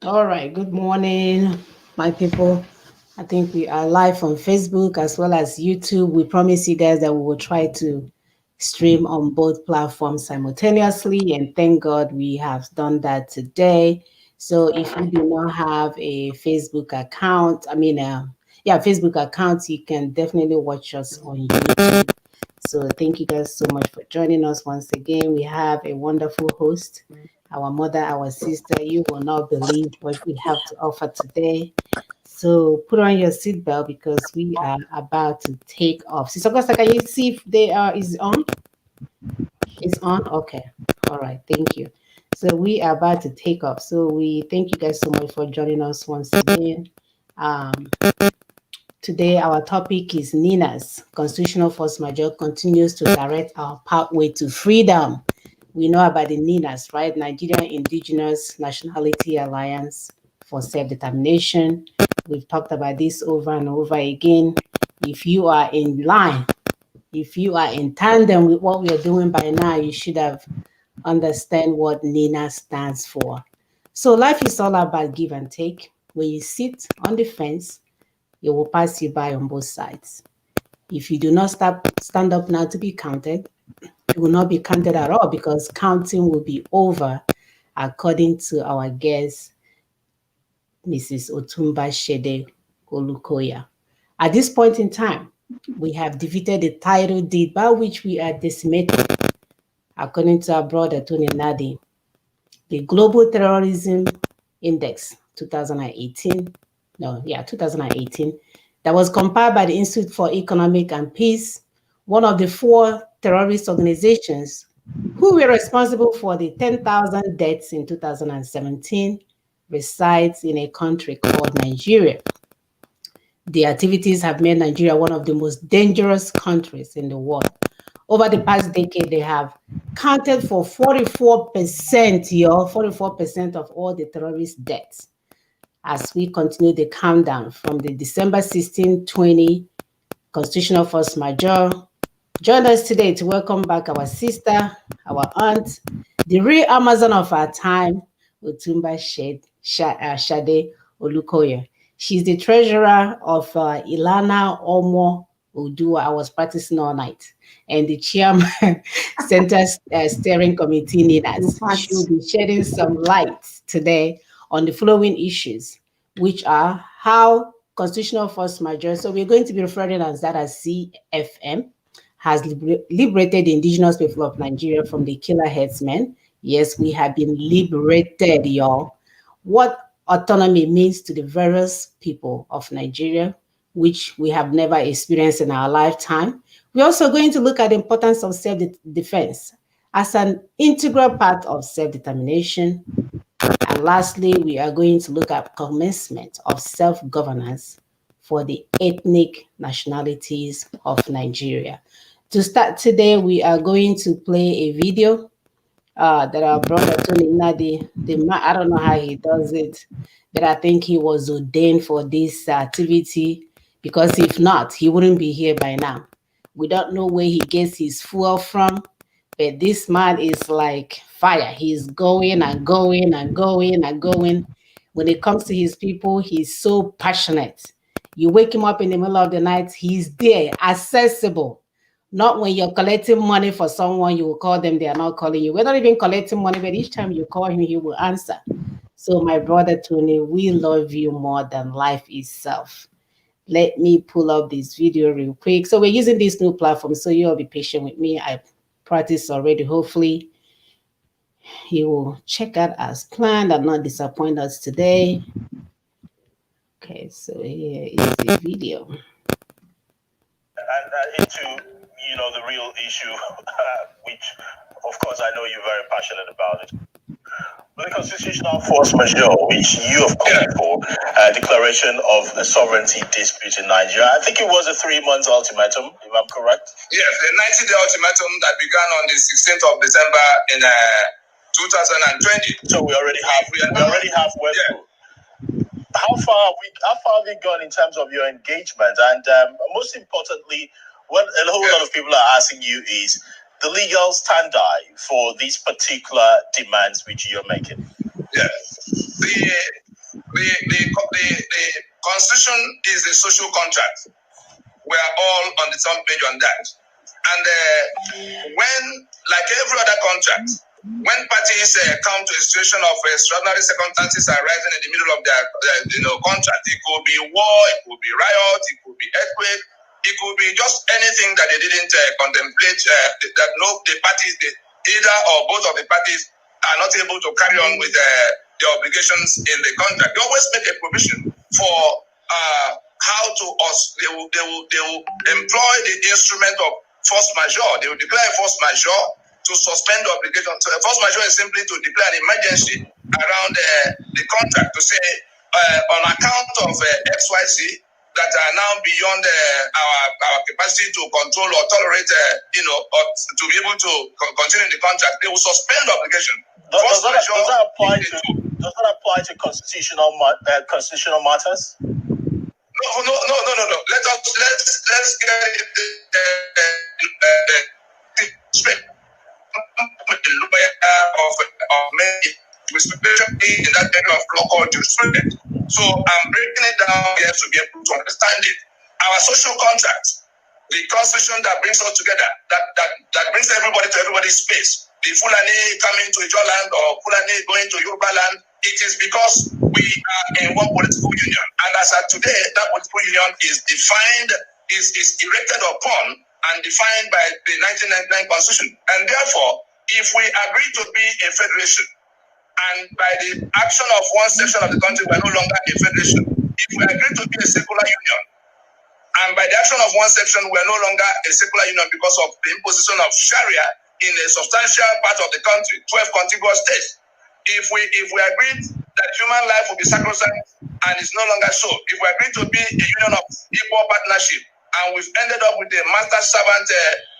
All right, good morning, my people. I think we are live on Facebook as well as YouTube. We promise you guys that we will try to stream on both platforms simultaneously, and thank God we have done that today. So if you do not have a Facebook account, Facebook account, you can definitely watch us on YouTube. So thank you guys so much for joining us once again. We have a wonderful host, our mother, our sister. You will not believe what we have to offer today. So put on your seatbelt because we are about to take off. Sister Costa, can you see if they are is on? It's on? Okay. All right. Thank you. So we are about to take off. So we thank you guys so much for joining us once again. Um, Today, our topic is NINAS. Constitutional Force Majeure continues to direct our pathway to freedom. We know about the NINAS, right? Nigerian Indigenous Nationality Alliance for Self-Determination. We've talked about this over and over again. If you are in line, if you are in tandem with what we are doing by now, you should have understand what NINAS stands for. So life is all about give and take. When you sit on the fence, it will pass you by on both sides. If you do not stand up now to be counted, you will not be counted at all because counting will be over, according to our guest, Mrs. Otumba Shede Olukoya. At this point in time, we have defeated the title deed by which we are decimated, according to our brother Tony Nadi, the Global Terrorism Index 2018, 2018, that was compiled by the Institute for Economic and Peace, one of the four terrorist organizations who were responsible for the 10,000 deaths in 2017, resides in a country called Nigeria. The activities have made Nigeria one of the most dangerous countries in the world. Over the past decade, they have counted for 44%, 44% of all the terrorist deaths. As we continue the countdown from the December 16, 20 Constitutional Force Majeure, join us today to welcome back our sister, our aunt, the real Amazon of our time, Otumba Shade Olukoya. She's the treasurer of Ilana Omo Udua. I was practicing all night. And the chairman, Center Steering Committee NINAS. She'll be shedding some light today on the following issues, which are how constitutional force majeure, so we're going to be referring as that as CFM, has liberated the indigenous people of Nigeria from the killer headsmen. Yes, we have been liberated, y'all. What autonomy means to the various people of Nigeria, which we have never experienced in our lifetime. We're also going to look at the importance of self-defense as an integral part of self-determination. And lastly, we are going to look at commencement of self-governance for the ethnic nationalities of Nigeria. To start today, we are going to play a video that our brother Tony Nadi, I don't know how he does it, but I think he was ordained for this activity because if not, he wouldn't be here by now. We don't know where he gets his fuel from, but this man is like fire. He's going and going and going and going. When it comes to his people, he's so passionate. You wake him up in the middle of the night, he's there, accessible. Not when you're collecting money for someone, you will call them, they are not calling you. We're not even collecting money, but each time you call him, he will answer. So, my brother Tony, we love you more than life itself. Let me pull up this video real quick. So, we're using this new platform, so you'll be patient with me. I practiced already. Hopefully, he will check out as planned and not disappoint us today. Okay, so here is the video. And into the real issue, which of course I know you're very passionate about it. But the constitutional force majeure, which you have called for, declaration of a sovereignty dispute in Nigeria. I think it was a 3-month ultimatum, if I'm correct. Yes, the 90-day ultimatum that began on the 16th of December in 2020. So we already halfway through. How far have we gone in terms of your engagement? And most importantly, what a whole lot of people are asking you is the legal standby for these particular demands which you're making. Yes. The constitution is a social contract. We are all on the same page on that. And when, like every other contract, when parties come to a situation of extraordinary circumstances arising in the middle of their contract, it could be war, it could be riot, it could be earthquake, it could be just anything that they didn't contemplate, that the parties, either or both of the parties are not able to carry on with the obligations in the contract. They always make a provision for how to they will employ the instrument of force majeure. They will declare a force majeure to suspend the obligation. So a force majeure is simply to declare an emergency around the contract to say on account of XYZ that are now beyond our capacity to control or tolerate, or to be able to continue the contract, they will suspend the obligation. Does that apply to constitutional matters? No. Let's get it straight. Of many in that area of law called jurisprudence. So I'm breaking it down here to be able to understand it. Our social contract, the constitution that brings us together, that brings everybody to everybody's space. The Fulani coming to Ijo land or Fulani going to Yoruba land, it is because we are in one political union. And as of today, that political union is defined, is erected upon and defined by the 1999 Constitution. And therefore, if we agree to be a federation, and by the action of one section of the country, we are no longer a federation. If we agree to be a secular union, and by the action of one section, we are no longer a secular union because of the imposition of Sharia in a substantial part of the country, 12 contiguous states. If we agreed that human life will be sacrosanct and it's no longer so, if we agree to be a union of equal partnership, and we've ended up with a master-servant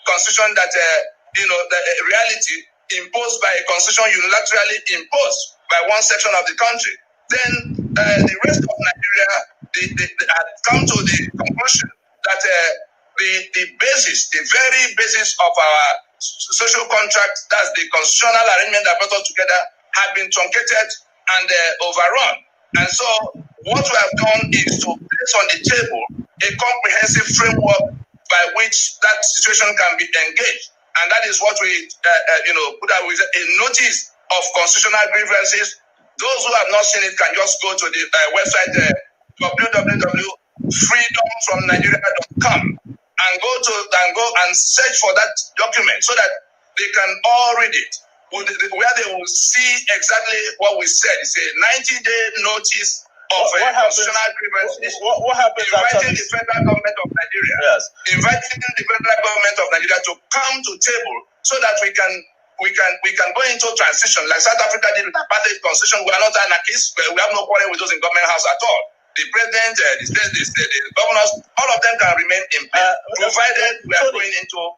constitution that, the reality imposed by a constitution unilaterally imposed by one section of the country, then the rest of Nigeria had come to the conclusion that the very basis of our social contract, that's the constitutional arrangement that brought us together, had been truncated and overrun. And so what we have done is to place on the table a comprehensive framework by which that situation can be engaged. And that is what we, put out with a notice of constitutional grievances. Those who have not seen it can just go to the website www.freedomfromnigeria.com and go and search for that document so that they can all read it, where they will see exactly what we said. It's a 90-day notice of constitutional grievances. What happens inviting the federal government of Nigeria, to come to table so that we can go into transition like South Africa did with the apartheid constitution. We are not anarchists. We have no quarrel with those in government house at all. The president, the governors, all of them can remain in place, provided we are going into.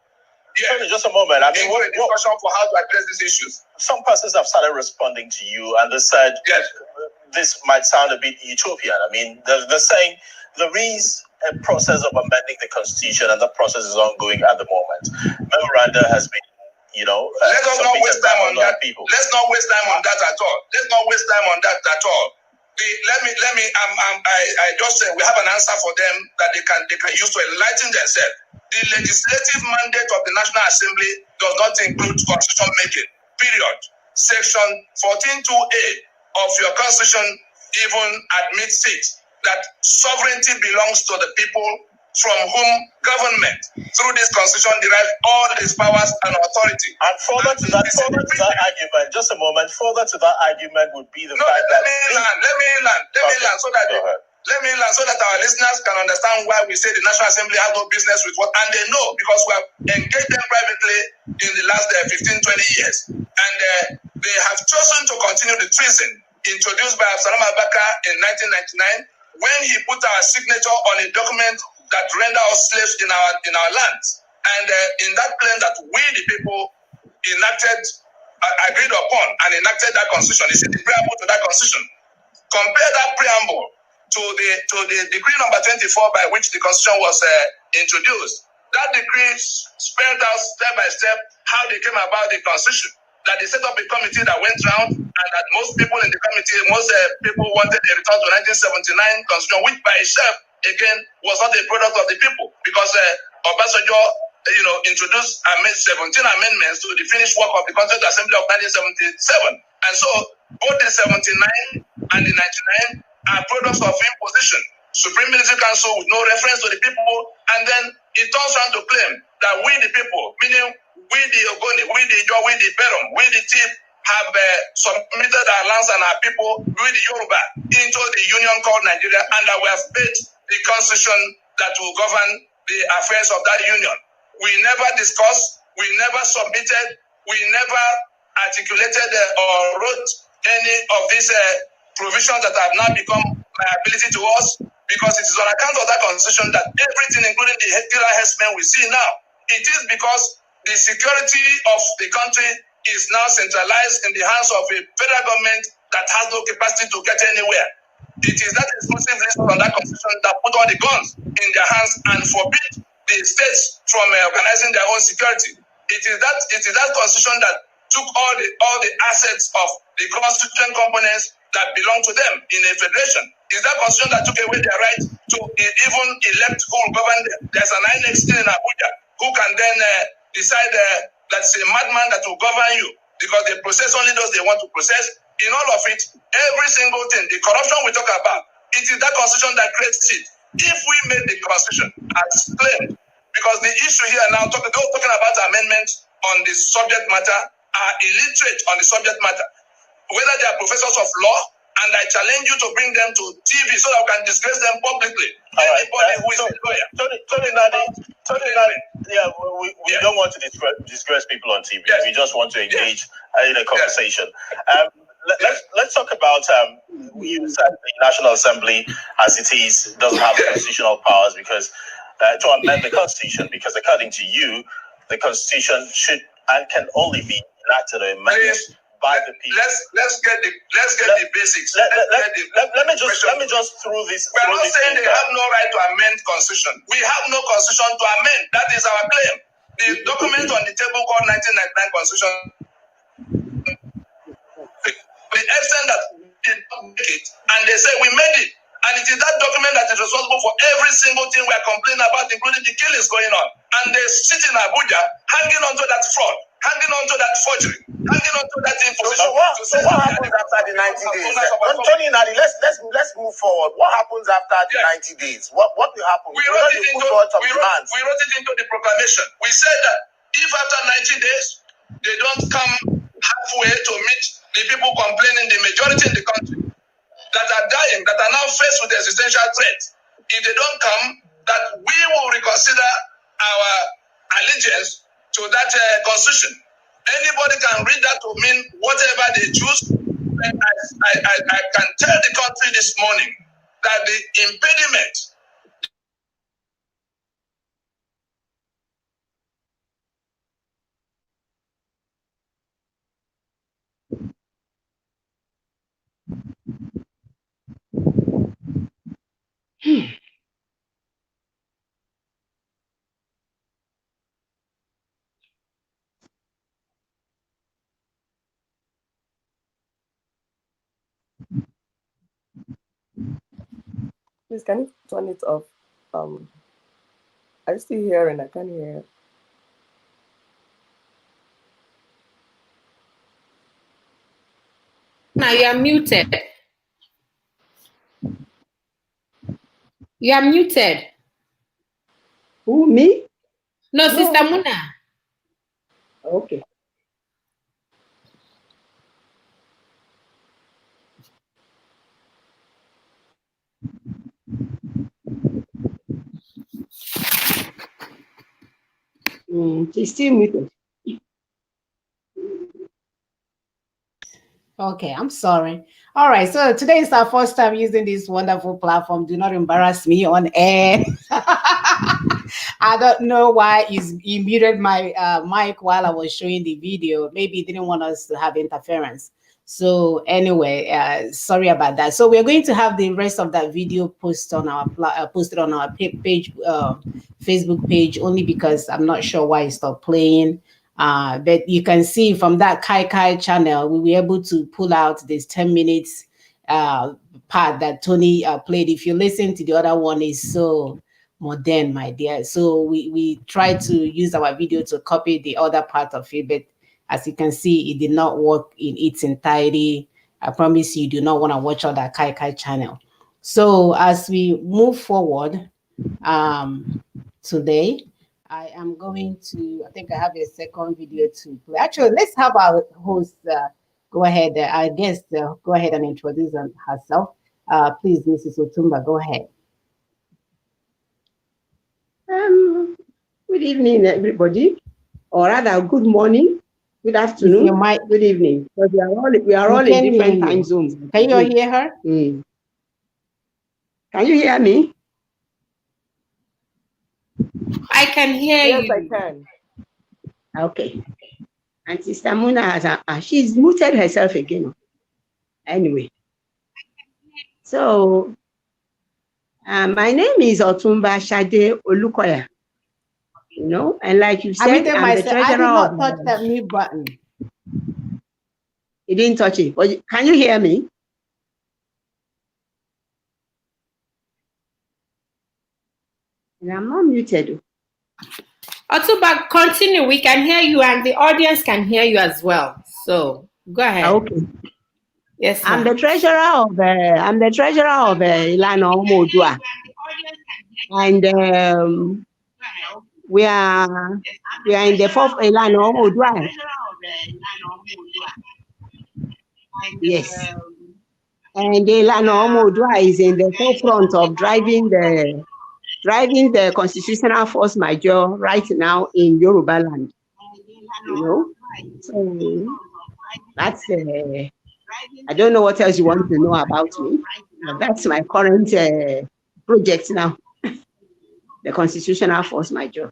Yeah, just a moment. I mean, what discussion for how to address these issues? Some persons have started responding to you, and they said, yes, this might sound a bit utopian. I mean, they're saying there is a process of amending the constitution, and the process is ongoing at the moment. Memoranda has been, let us not waste time on that. People. Let's not waste time on that at all. Let's not waste time on that at all. I just said we have an answer for them that they can use to enlighten themselves. The legislative mandate of the National Assembly does not include constitution making. Period. Section 14(2)(a) of your constitution even admits it, that sovereignty belongs to the people from whom government, through this constitution, derives all its powers and authority. And further to that argument, just a moment, further to that argument would be the fact that... Let me land so that our listeners can understand why we say the National Assembly has no business with what, and they know because we have engaged them privately in the last 15-20 years. And they have chosen to continue the treason introduced by Absalom Abaka in 1999 when he put our signature on a document that render us slaves in our lands. And in that claim that we, the people, agreed upon and enacted that constitution, is the preamble to that constitution. Compare that preamble to the decree number 24 by which the constitution was introduced. That decree spelled out step by step how they came about the constitution. that they set up a committee that went round, and that most people in the committee, most people wanted a return to 1979 constitution, which by itself, again, was not a product of the people, because Obasanjo, introduced and made 17 amendments to the finished work of the Constituent Assembly of 1977. And so, both the 79 and the 99 are products of imposition. Supreme Military Council with no reference to the people, and then it turns around to claim that we the people, meaning we the Ogoni, we the Ijo, we the Berom, we the Tiv, have submitted our lands and our people, we the Yoruba, into the union called Nigeria, and that we have made the constitution that will govern the affairs of that union. We never discussed, we never submitted, we never articulated or wrote any of these provisions that have now become liability to us, because it is on account of that constitution that everything, including the killer herdsmen we see now, it is because the security of the country is now centralized in the hands of a federal government that has no capacity to get anywhere. It is that exclusive list on that constitution that put all the guns in their hands and forbid the states from organizing their own security. It is that constitution that took all the assets of the constituent components that belong to them in a federation. Is that constitution that took away their right to even elect who will govern them. There's an INEC still in Abuja who can then decide that's a madman that will govern you, because they process only those they want to process. In all of it, every single thing, the corruption we talk about, it is that constitution that creates it. If we made the constitution as claimed, because the issue here now, talking about amendments on the subject matter, are illiterate on the subject matter, whether they are professors of law, and I challenge you to bring them to TV so that we can disgrace them publicly. Anybody who is a lawyer. Tony Nadi, yeah, we don't want to disgrace people on TV. Yes. We just want to engage in a conversation. Yes. Let's talk about you said the National Assembly, as it is, doesn't have constitutional powers because to amend the Constitution, because according to you, the Constitution should and can only be enacted or amended by the people. Let's get the basics. Let me just throw this. We're not saying they have no right to amend Constitution. We have no Constitution to amend. That is our claim. The document on the table called 1999 Constitution, the extent that we did not make it, and they say we made it. And it is that document that is responsible for every single thing we are complaining about, including the killings going on. And they sit in Abuja, hanging on to that fraud, hanging on to that forgery, hanging on to that imposition. So what happens after the 90 days? Tony Nadi, let's move forward. What happens after the 90 days? What will happen? We wrote it into the proclamation. We said that if after 90 days they don't come halfway to meet the people complaining, the majority in the country that are dying, that are now faced with existential threats, if they don't come, that we will reconsider our allegiance to that constitution. Anybody can read that to mean whatever they choose. I can tell the country this morning that the impediment Please, can you turn it off? I'm still hearing. I can't hear. Now you are muted. You are muted. Who, me? No, Sister Muna. Okay. She's still muted. Okay, I'm sorry. All right, so today is our first time using this wonderful platform. Do not embarrass me on air. I don't know why he muted my mic while I was showing the video. Maybe he didn't want us to have interference. So anyway, sorry about that. So we're going to have the rest of that video posted on our page, Facebook page, only because I'm not sure why it stopped playing. But you can see from that Kai Kai channel, we were able to pull out this 10 minutes part that Tony played. If you listen to the other one, is so modern, my dear. So we tried to use our video to copy the other part of it, but as you can see, it did not work in its entirety. I promise you do not want to watch all that Kai Kai channel. So as we move forward today, I am going to, I think I have a second video to play. Actually, let's have our host go ahead. I guess go ahead and introduce herself. Please, Mrs. Otumba, go ahead. Good evening, everybody, or rather, good morning, good afternoon, good evening. Because we are all in different time zones. Can you hear her? Can you hear me? I can hear you. Yes, I can. Okay. And Sister Muna has she's muted herself again. Anyway, so my name is Otumba Shade Olukoya. You know, and like you said, I'm the treasurer. I did not touch that mute button. You didn't touch it. But can you hear me? And I'm not muted. Otumba, continue. We can hear you, and the audience can hear you as well. So go ahead. Okay. Yes, I'm the treasurer of Ilana Omodua. And we are in the fourth Ilana Omodua. Yes. And Ilana Omodua is in the forefront of driving the constitutional force majeure right now in Yoruba land. You know? So that's I don't know what else you want to know about me. That's my current project now. The constitutional force majeure.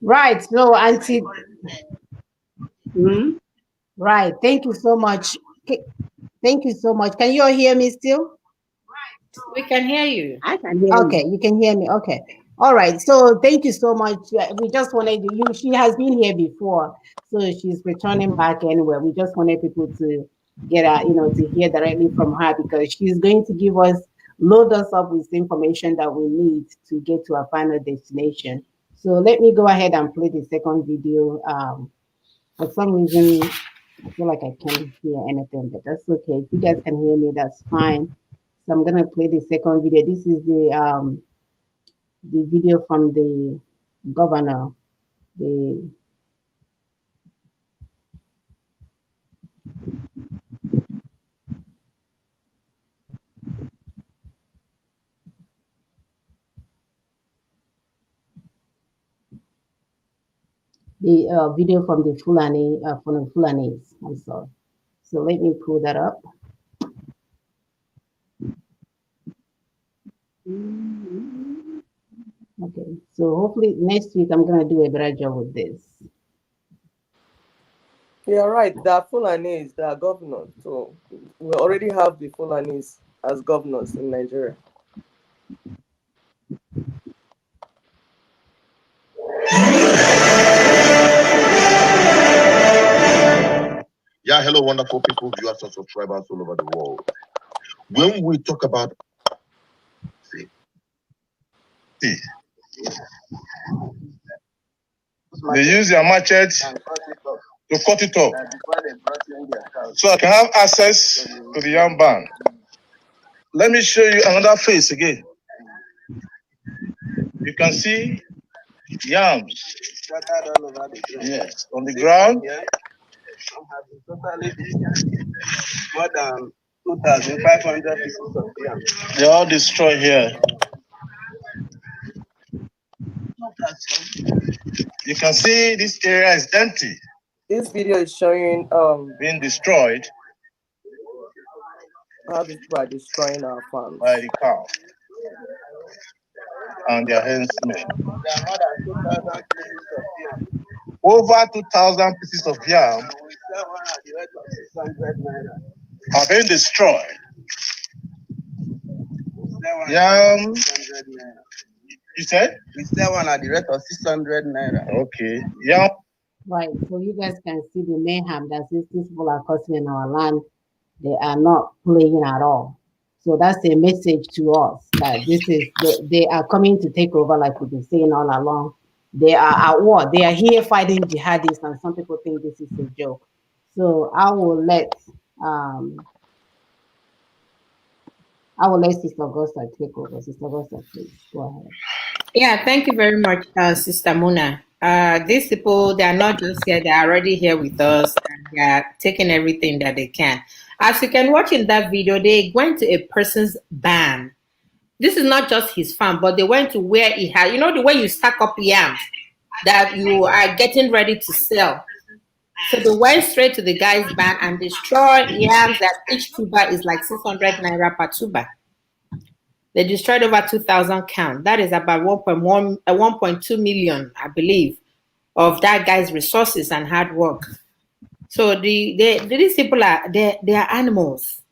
Right. So, Auntie. Right. Thank you so much. Thank you so much. Can you all hear me still? We can hear you. I can hear you. Okay, you can hear me. Okay. All right. So thank you so much. We just wanted you. She has been here before, so she's returning back anyway. We just wanted people to get to hear directly from her, because she's going to give us, load us up with the information that we need to get to our final destination. So let me go ahead and play the second video. For some reason, I feel like I can't hear anything, but that's okay. If you guys can hear me, that's fine. So I'm gonna play the second video. This is the video from the governor. The video from the Fulanis. I'm sorry. So let me pull that up. Okay, so hopefully next week I'm gonna do a better job with this. You're right. There are Fulanis, there are governors. So we already have the Fulanis as governors in Nigeria. Yeah, hello, wonderful people, viewers and subscribers all over the world. When we talk about they use their machete to cut it off so I can have access to the yam bank. Let me show you another face again. You can see yams. Yes, on the ground. More than 2,500 pieces of yam. They're all destroyed here. You can see this area is empty. This video is showing being destroyed how these people are destroying our farms by the cow and their herdsmen. Over 2,000 pieces of yam are being destroyed. Yam You said? We sell one at the rate of 600 naira. Okay. Yeah. Right. So you guys can see the mayhem that these people are causing in our land. They are not playing at all. So that's a message to us that this is they are coming to take over, like we've been saying all along. They are at war. They are here fighting jihadists, and some people think this is a joke. So um I will let Sister Augusta take over. Sister Augusta, please go ahead. Yeah, thank you very much, Sister Mona. These people, they are not just here, they are already here with us and they are taking everything that they can. As you can watch in that video, they went to a person's barn. This is not just his farm, but they went to where he had, you know, the way you stack up yams that you are getting ready to sell. So they went straight to the guy's barn and destroyed yams that each tuber is like 600 naira per tuber. They destroyed over 2,000 count. That is about 1.2 million, I believe, of that guy's resources and hard work. So these people they are animals,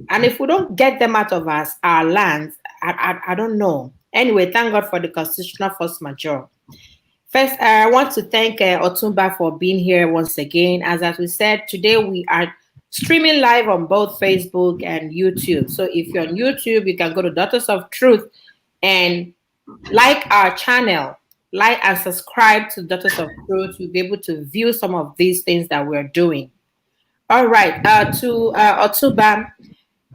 and if we don't get them out of our lands, I don't know. Anyway, thank God for the constitutional force majeure. First, I want to thank Otumba for being here once again. As we said, today we are streaming live on both Facebook and YouTube. So if you're on YouTube, you can go to Daughters of Truth and like our channel, like and subscribe to Daughters of Truth. You'll be able to view some of these things that we're doing. All right, to Otumba,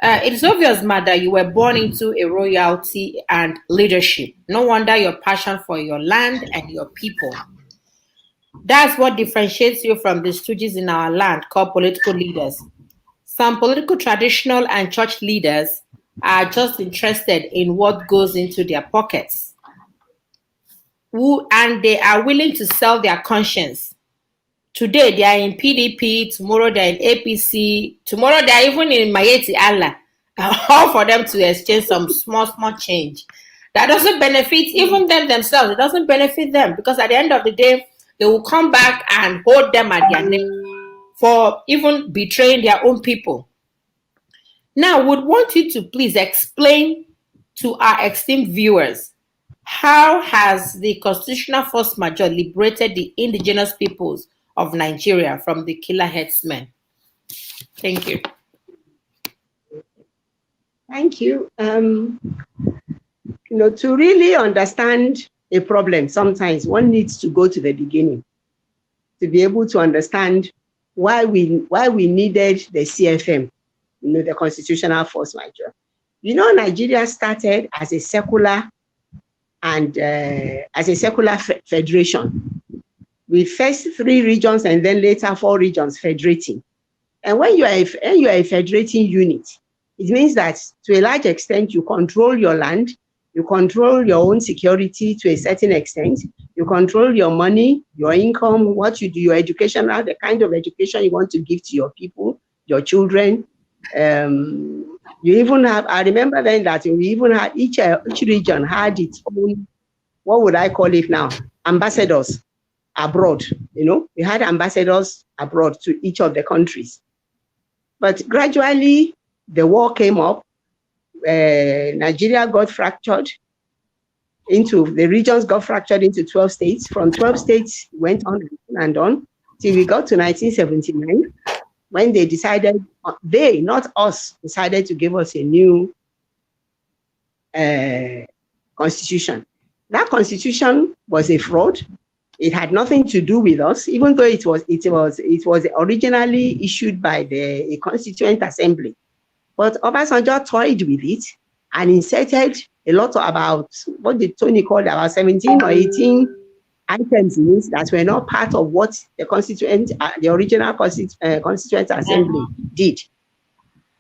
it is obvious, Mother, you were born into a royalty and leadership. No wonder your passion for your land and your people. That's what differentiates you from the stooges in our land called political leaders. Some political, traditional, and church leaders are just interested in what goes into their pockets. And they are willing to sell their conscience. Today they are in PDP, tomorrow they're in APC, tomorrow they're even in Mayeti Allah. All for them to exchange some small change. That doesn't benefit even them themselves. It doesn't benefit them because at the end of the day, they will come back and hold them at their neck for even betraying their own people. Now, would want you to please explain to our esteemed viewers, how has the constitutional force majeure liberated the indigenous peoples of Nigeria from the killer headsmen? Thank you. Thank you. To really understand a problem, sometimes one needs to go to the beginning to be able to understand why we needed the CFM, the constitutional force majeure. Nigeria started as a secular and federation, with first 3 regions and then later 4 regions federating. And when you are a federating unit, it means that to a large extent you control your land, you control your own security to a certain extent, you control your money, your income, what you do, your education, the kind of education you want to give to your people, your children. You even have, I remember then that we even had each region had its own, what would I call it now, ambassadors abroad. We had ambassadors abroad to each of the countries. But gradually the war came up. Nigeria got fractured into, the regions got fractured into 12 states. From 12 states went on and on till we got to 1979, when they decided, they, not us, decided to give us a new constitution. That constitution was a fraud. It had nothing to do with us, even though it was originally issued by the Constituent Assembly. But Obasanjo toyed with it and inserted a lot of about, what did Tony call it, about 17 or 18 items in it that were not part of what the original Constituent Assembly did.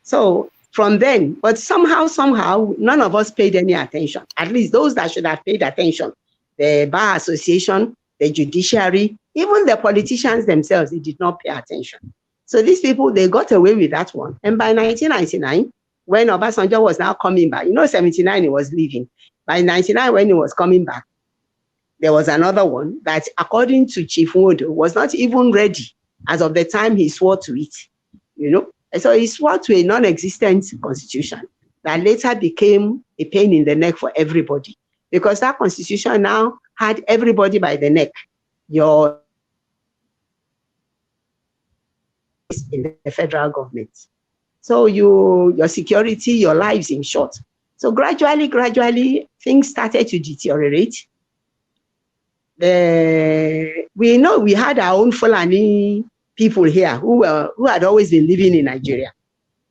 So from then, but somehow, none of us paid any attention. At least those that should have paid attention, the Bar Association, the judiciary, even the politicians themselves, they did not pay attention. So these people, they got away with that one. And by 1999, when Obasanjo was now coming back, 79 he was leaving. By 99, when he was coming back, there was another one that, according to Chief Wodo, was not even ready as of the time he swore to it. And so he swore to a non-existent constitution that later became a pain in the neck for everybody. because that constitution now had everybody by the neck. Your in the federal government. So your security, your lives in short. So gradually, things started to deteriorate. We know we had our own Fulani people here who had always been living in Nigeria.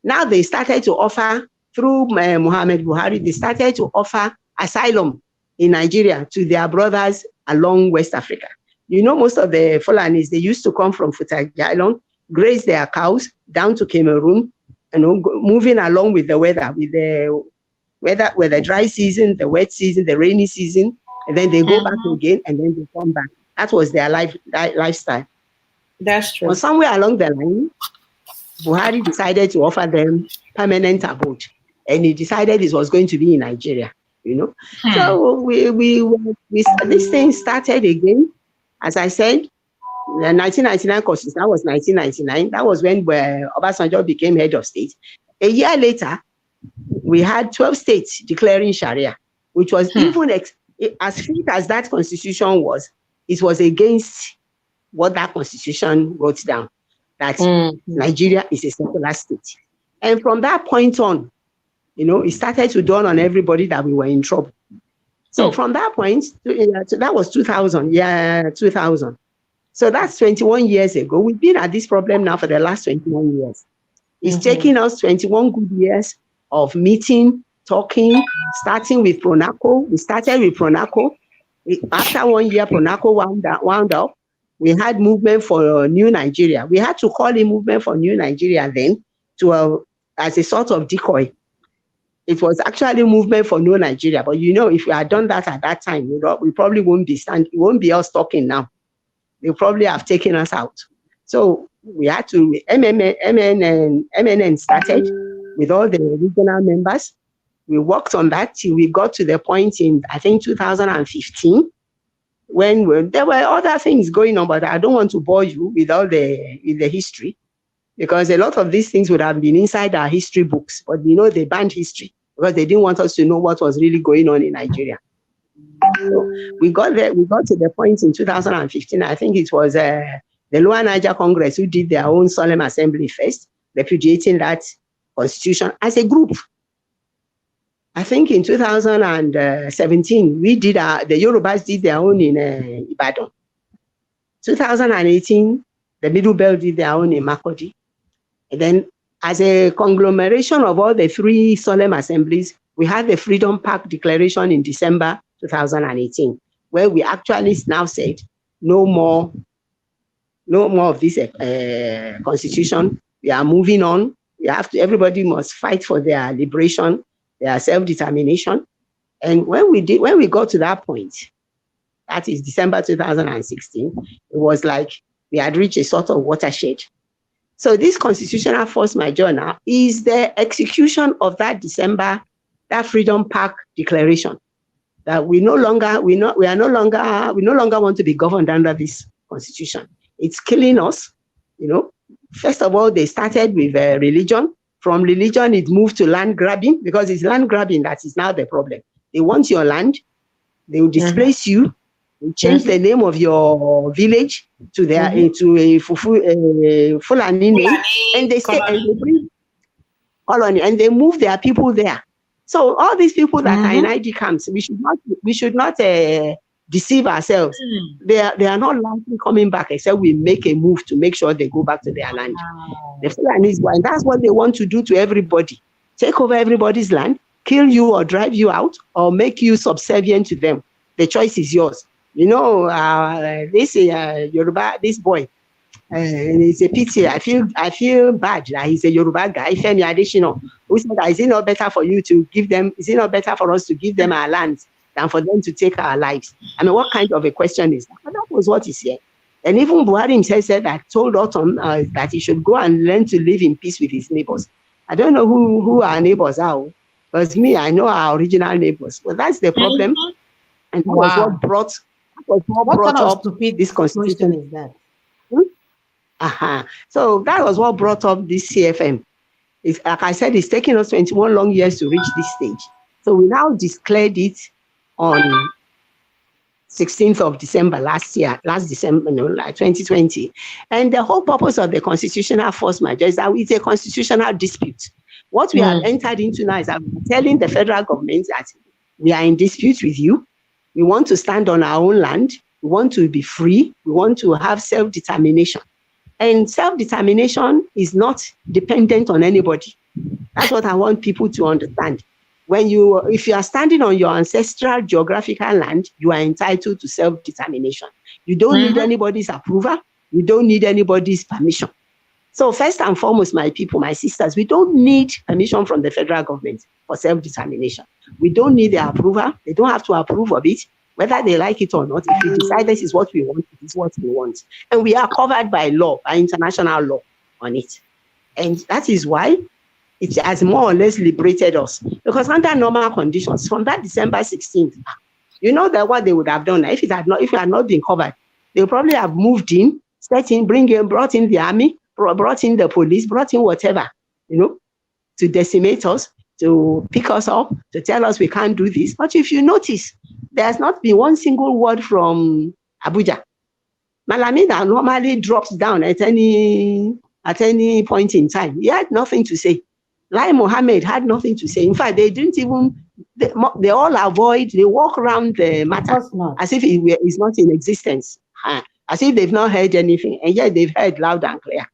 Now they started to offer, through Muhammad Buhari, they started to offer asylum in Nigeria to their brothers along West Africa. You know, most of the Fulanis, they used to come from Futajalon, graze their cows down to Cameroon, moving along with the weather, with the dry season, the wet season, the rainy season, and then they go back again, and then they come back. That was their lifestyle. That's true. But somewhere along the line, Buhari decided to offer them permanent abode, and he decided it was going to be in Nigeria. So this thing started again. As I said, the 1999 constitution, that was 1999. That was when Obasanjo became head of state. A year later, we had 12 states declaring Sharia, which was even as fit as that constitution was, it was against what that constitution wrote down, that Nigeria is a secular state. And from that point on, it started to dawn on everybody that we were in trouble. So from that point, that was 2000, 2000. So that's 21 years ago. We've been at this problem now for the last 21 years. It's taking us 21 good years of meeting, talking, starting with Pronaco. We started with Pronaco. After 1 year, Pronaco wound up. We had movement for New Nigeria. We had to call it movement for New Nigeria then as a sort of decoy. It was actually movement for New Nigeria. But if we had done that at that time, we probably won't be it won't be us talking now. They'll probably have taken us out. So we had to, MNN started with all the regional members. We worked on that till we got to the point in, I think, 2015, when there were other things going on, but I don't want to bore you with the history, because a lot of these things would have been inside our history books, but they banned history because they didn't want us to know what was really going on in Nigeria. So we got there. We got to the point in 2015. I think it was the Lower Niger Congress who did their own solemn assembly first, repudiating that constitution as a group. I think in 2017 the Yorubas did their own in Ibadan. 2018 the Middle Belt did their own in Makurdi. And then, as a conglomeration of all the three solemn assemblies, we had the Freedom Park Declaration in December 2018, where we actually now said no more of this constitution. We are moving on. Everybody must fight for their liberation, their self-determination. And when we got to that point, that is December 2016, it was like we had reached a sort of watershed. So this constitutional force majeure now is the execution of that Freedom Park Declaration. That we no longer want to be governed under this constitution. It's killing us. First of all, they started with religion. From religion, it moved to land grabbing, because it's land grabbing that is now the problem. They want your land. They will displace you. They change the name of your village to into a Fulani name, and they say and they bring colony, and they move their people there. So all these people that are in ID camps, we should not deceive ourselves. They are not likely coming back except we make a move to make sure they go back to their land. The Fulanis, and that's what they want to do to everybody: take over everybody's land, kill you or drive you out, or make you subservient to them. The choice is yours. This Yoruba, this boy, and it's a pity. I feel bad that he's a Yoruba guy, Femi Adesina, who said that is it not better for you to give them? Is it not better for us to give them our lands than for them to take our lives? I mean, what kind of a question is that? But that was what he said. And even Buhari himself said that, told Autumn that he should go and learn to live in peace with his neighbors. I don't know who our neighbors are, but me, I know our original neighbors. Well, that's the problem, and that was what brought. What kind of up stupid this constitution is that? So that was what brought up this CFM. It's, like I said, it's taken us 21 long years to reach this stage. So we now declared it on 16th of December last December, like 2020. And the whole purpose of the constitutional force majeure is that it's a constitutional dispute. What we have entered into now is that we're telling the federal government that we are in dispute with you. We want to stand on our own land. We want to be free. We want to have self-determination. And self-determination is not dependent on anybody. That's what I want people to understand. If you are standing on your ancestral geographical land, you are entitled to self-determination. You don't need anybody's approval. You don't need anybody's permission. So first and foremost, my people, my sisters, we don't need permission from the federal government for self-determination. We don't need their approval. They don't have to approve of it, whether they like it or not. If we decide this is what we want, it is what we want. And we are covered by law, by international law on it. And that is why it has more or less liberated us. Because under normal conditions, from that December 16th, you know that what they would have done if it had not been covered, they would probably have moved in, brought in the army, brought in the police, brought in whatever, to decimate us, to pick us up, to tell us we can't do this. But if you notice, there has not been one single word from Abuja. Malamida normally drops down at any point in time. He had nothing to say. Lai Mohammed had nothing to say. In fact, they didn't even, they all avoid, they walk around the matter as if it's not in existence, as if they've not heard anything, and yet they've heard loud and clear,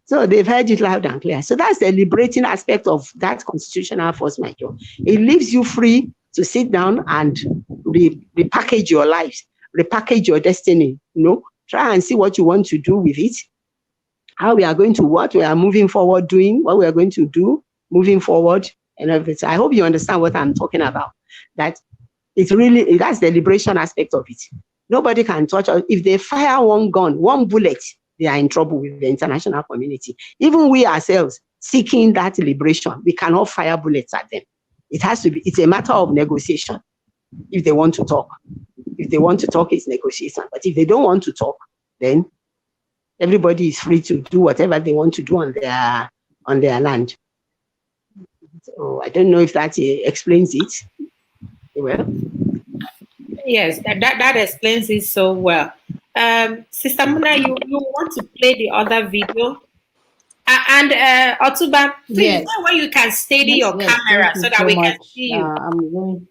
So they've heard it loud and clear. So that's the liberating aspect of that constitutional force majeure. It leaves you free to sit down and repackage your lives, repackage your destiny, try and see what you want to do with it. How we are going to what we are moving forward doing, what we are going to do moving forward, and everything. I hope you understand what I'm talking about. That that's the liberation aspect of it. Nobody can touch us. If they fire one gun, one bullet, they are in trouble with the international community. Even we ourselves seeking that liberation, we cannot fire bullets at them. It's a matter of negotiation. If they want to talk, it's negotiation. But if they don't want to talk, then everybody is free to do whatever they want to do on their land. So I don't know if that explains it well. Yes, that explains it so well. Sister Muna, you want to play the other video? And Otuba, please, Yes. where you can steady your camera so that we can see you.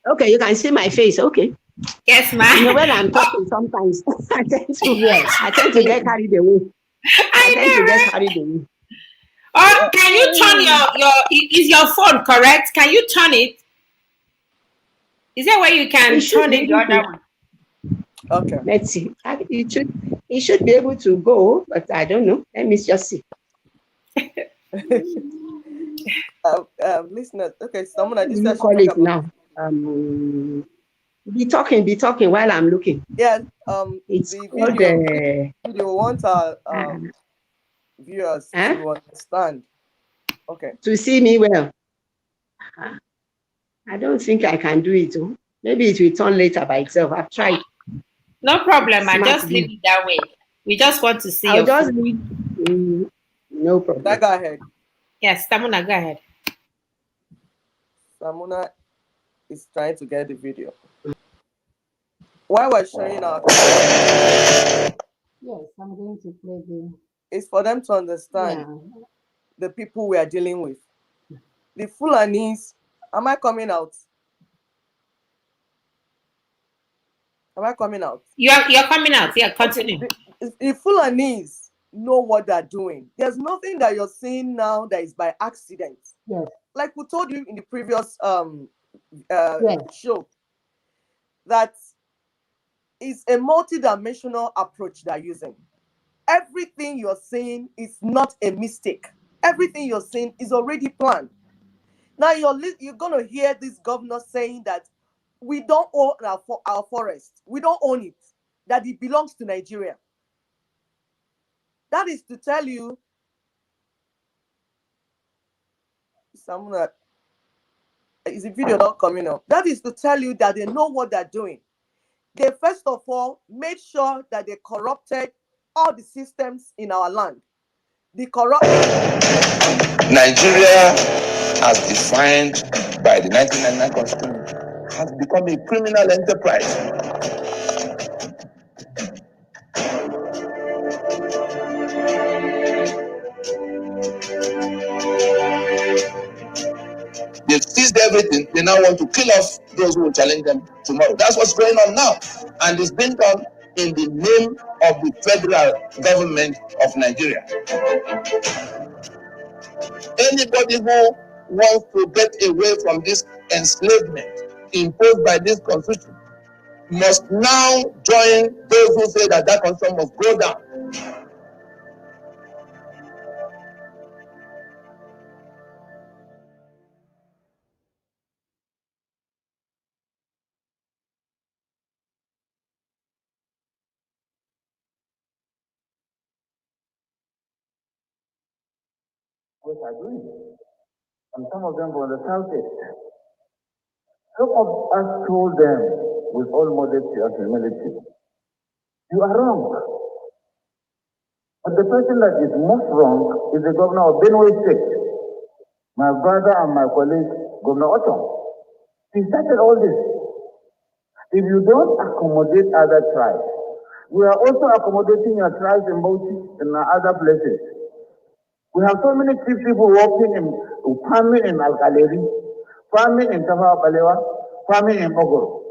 Okay, you can see my face. Okay. Yes, ma'am. When I'm talking, sometimes I tend to get carried away. I tend to get carried away. Oh, can you turn is your phone correct? Can you turn it? Is there where you can turn it the other one? Okay. Let's see. It should be able to go, but I don't know. Let me just see. Listeners, okay, someone I just you call it now. Be talking while I'm looking. Yeah, it's the called video want our viewers to understand. Okay. To see me well. I don't think I can do it. Maybe it will turn later by itself. I've tried. No problem. I just leave it that way. We just want to see I'll just leave. No problem. Go ahead. Yes, Samuna, go ahead. Samuna is trying to get the video. While we're showing our yes, I'm going to play the. It's for them to understand the people we are dealing with. The Fulanis. Am I coming out? Am I coming out? You're coming out. Yeah, continue. The Fulanis know what they're doing. There's nothing that you're seeing now that is by accident. Yes. Like we told you in the previous show, that is a multi-dimensional approach they're using. Everything you're seeing is not a mistake. Everything you're seeing is already planned. Now you're going to hear this governor saying that we don't own our forest. We don't own it. That it belongs to Nigeria. That is to tell you, is the video not coming up? That is to tell you that they know what they're doing. They first of all made sure that they corrupted all the systems in our land. Nigeria, as defined by the 1999 Constitution, has become a criminal enterprise. They've seized everything. They now want to kill off those who will challenge them tomorrow. That's what's going on now. And it's been done in the name of the federal government of Nigeria. Anybody who wants to get away from this enslavement imposed by this constitution must now join those who say that that constitution must go down. Which I agree. And some of them were the southeast. Some of us told them with all modesty and humility, you are wrong. But the person that is most wrong is the governor of Benue State, my brother and my colleague, Governor Otto. He started all this. If you don't accommodate other tribes, we are also accommodating your tribes in Bauchi and other places. We have so many people working in farming in Alkaleri, farming in Tafawa Balewa, farming in Ogoro.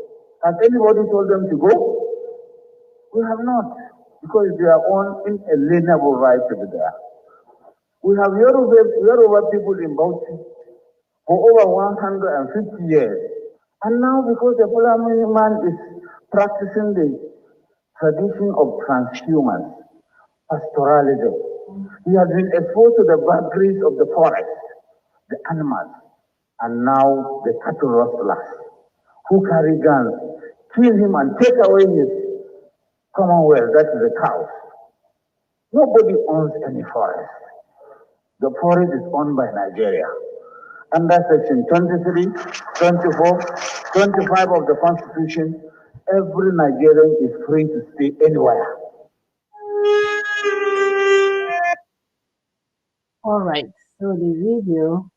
Has anybody told them to go? We have not, because they are on inalienable right to be there. We have Yoruba people in Bauchi for over 150 years. And now, because the Fulani man is practicing the tradition of transhumance, pastoralism, he has been exposed to the vagaries of the forest, the animals, and now the cattle rustlers who carry guns, kill him and take away his commonwealth, that is the cows. Nobody owns any forest. The forest is owned by Nigeria. Under section 23, 24, 25 of the Constitution, every Nigerian is free to stay anywhere. All right, so the video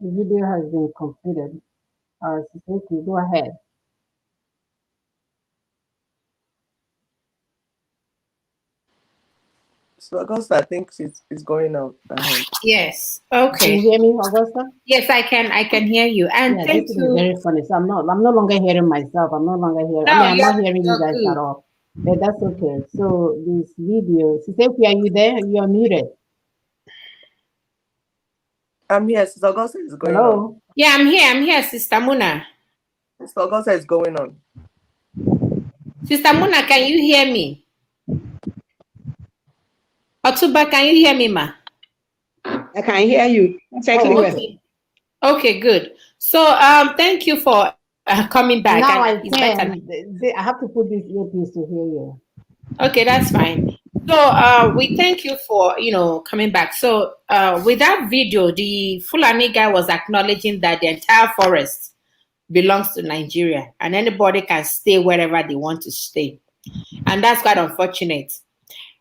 has been completed. Siseki, go ahead. So Augusta, I think it's going out ahead. Yes. Can Okay. you hear me, Augusta? Yes, I can. I can hear you. And Yeah, thank this is you. very funny. So I'm no longer hearing myself. I'm no longer hearing. No, I'm not hearing you you're guys good. at all. But that's okay. So this video, Siseki, are you there? You are muted. I'm here. Sister Augusta is going Hello. on. Yeah, I'm here. I'm here, Sister Muna. Sister Augusta is going on. Sister Muna, can you hear me? Otuba, can you hear me, ma? I can hear you perfectly well. Okay. Okay, good. So, thank you for coming back. Now I And it's better now. can. I have to put this earpiece to hear you. Okay, that's fine. So we thank you for coming back. So with that video, the Fulani guy was acknowledging that the entire forest belongs to Nigeria and anybody can stay wherever they want to stay. And that's quite unfortunate.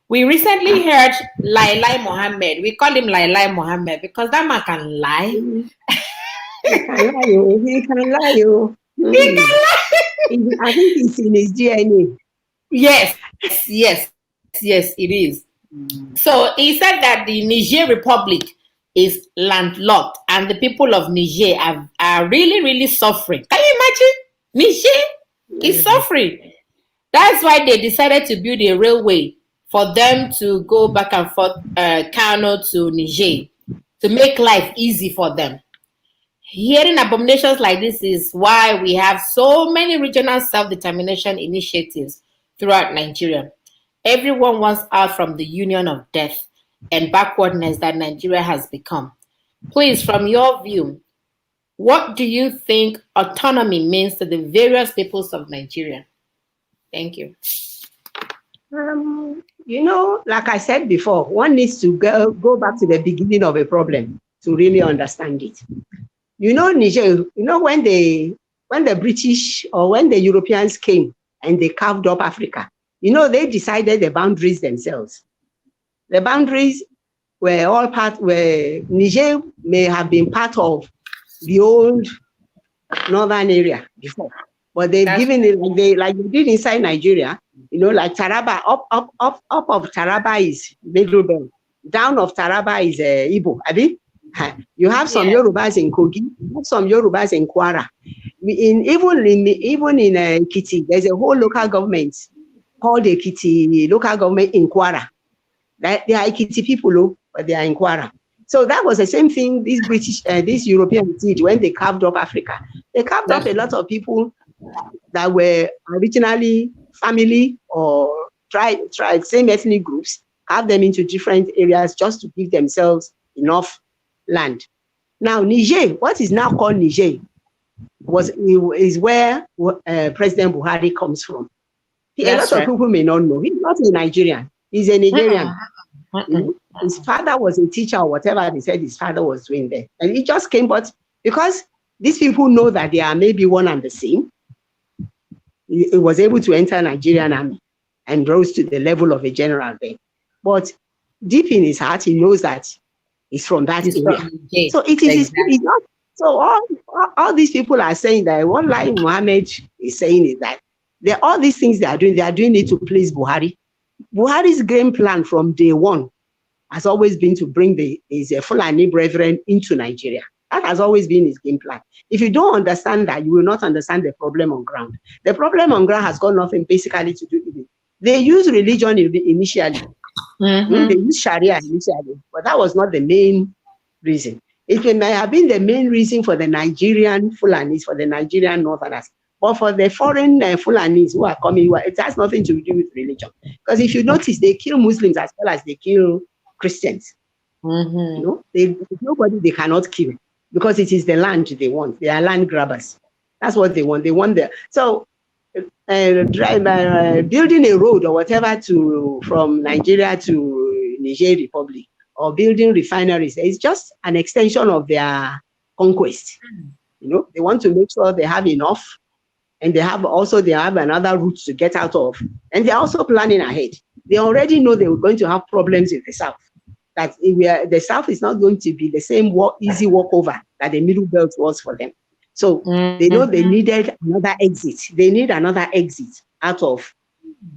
We recently heard Lailai Mohammed. We call him Lailai Mohammed because that man can lie. He can lie, you. He can lie, you. He can lie. I think it's in his DNA. Yes, it is. So he said that the Niger Republic is landlocked and the people of Niger are really, really suffering. Can you imagine? Niger is suffering. That's why they decided to build a railway for them to go back and forth, Kano to Niger, to make life easy for them. Hearing abominations like this is why we have so many regional self-determination initiatives throughout Nigeria. Everyone wants out from the union of death and backwardness that Nigeria has become. Please, from your view, what do you think autonomy means to the various peoples of Nigeria? Thank you. Like I said before, one needs to go back to the beginning of a problem to really understand it. Niger, when the British or when the Europeans came and they carved up Africa, they decided the boundaries themselves. The boundaries were all where Niger may have been part of the old northern area before. But they've given it like they did inside Nigeria, like Taraba, up of Taraba is Middle Belt. Down of Taraba is Igbo. You have some Yorubas in Kogi, you have some Yorubas in Kwara. Even in Ekiti, there's a whole local government called Ekiti local government in Kwara. They are Ekiti people, but they are in Kwara. So that was the same thing these Europeans did when they carved up Africa. They carved up a lot of people that were originally family or tribe, same ethnic groups, carved them into different areas just to give themselves enough land. Now, Niger, what is now called Niger, is where President Buhari comes from. A lot of people may not know. He's not a Nigerian. He's a Nigerian. His father was a teacher or whatever they said his father was doing there. And he just came, but because these people know that they are maybe one and the same, he was able to enter Nigerian army and rose to the level of a general there. But deep in his heart, he knows that he's from that area. So it is it's not. So all these people are saying that what Lai Mohammed is saying is that all these things they are doing it to please Buhari. Buhari's game plan from day one has always been to bring his Fulani brethren into Nigeria. That has always been his game plan. If you don't understand that, you will not understand the problem on ground. The problem on ground has got nothing basically to do with it. They use religion initially. They use Sharia initially, but that was not the main reason. It may have been the main reason for the Nigerian Fulanis, for the Nigerian Northerners. But for the foreign Fulanis who are coming, it has nothing to do with religion. Because if you notice, they kill Muslims as well as they kill Christians. Nobody they cannot kill because it is the land they want. They are land grabbers. That's what they want. They want building a road or whatever from Nigeria to Niger Republic, or building refineries. It's just an extension of their conquest. They want to make sure they have enough. And they have another route to get out of. And they're also planning ahead. They already know they were going to have problems with the South. That the South is not going to be the same easy walkover that the Middle Belt was for them. So they know they needed another exit. They need another exit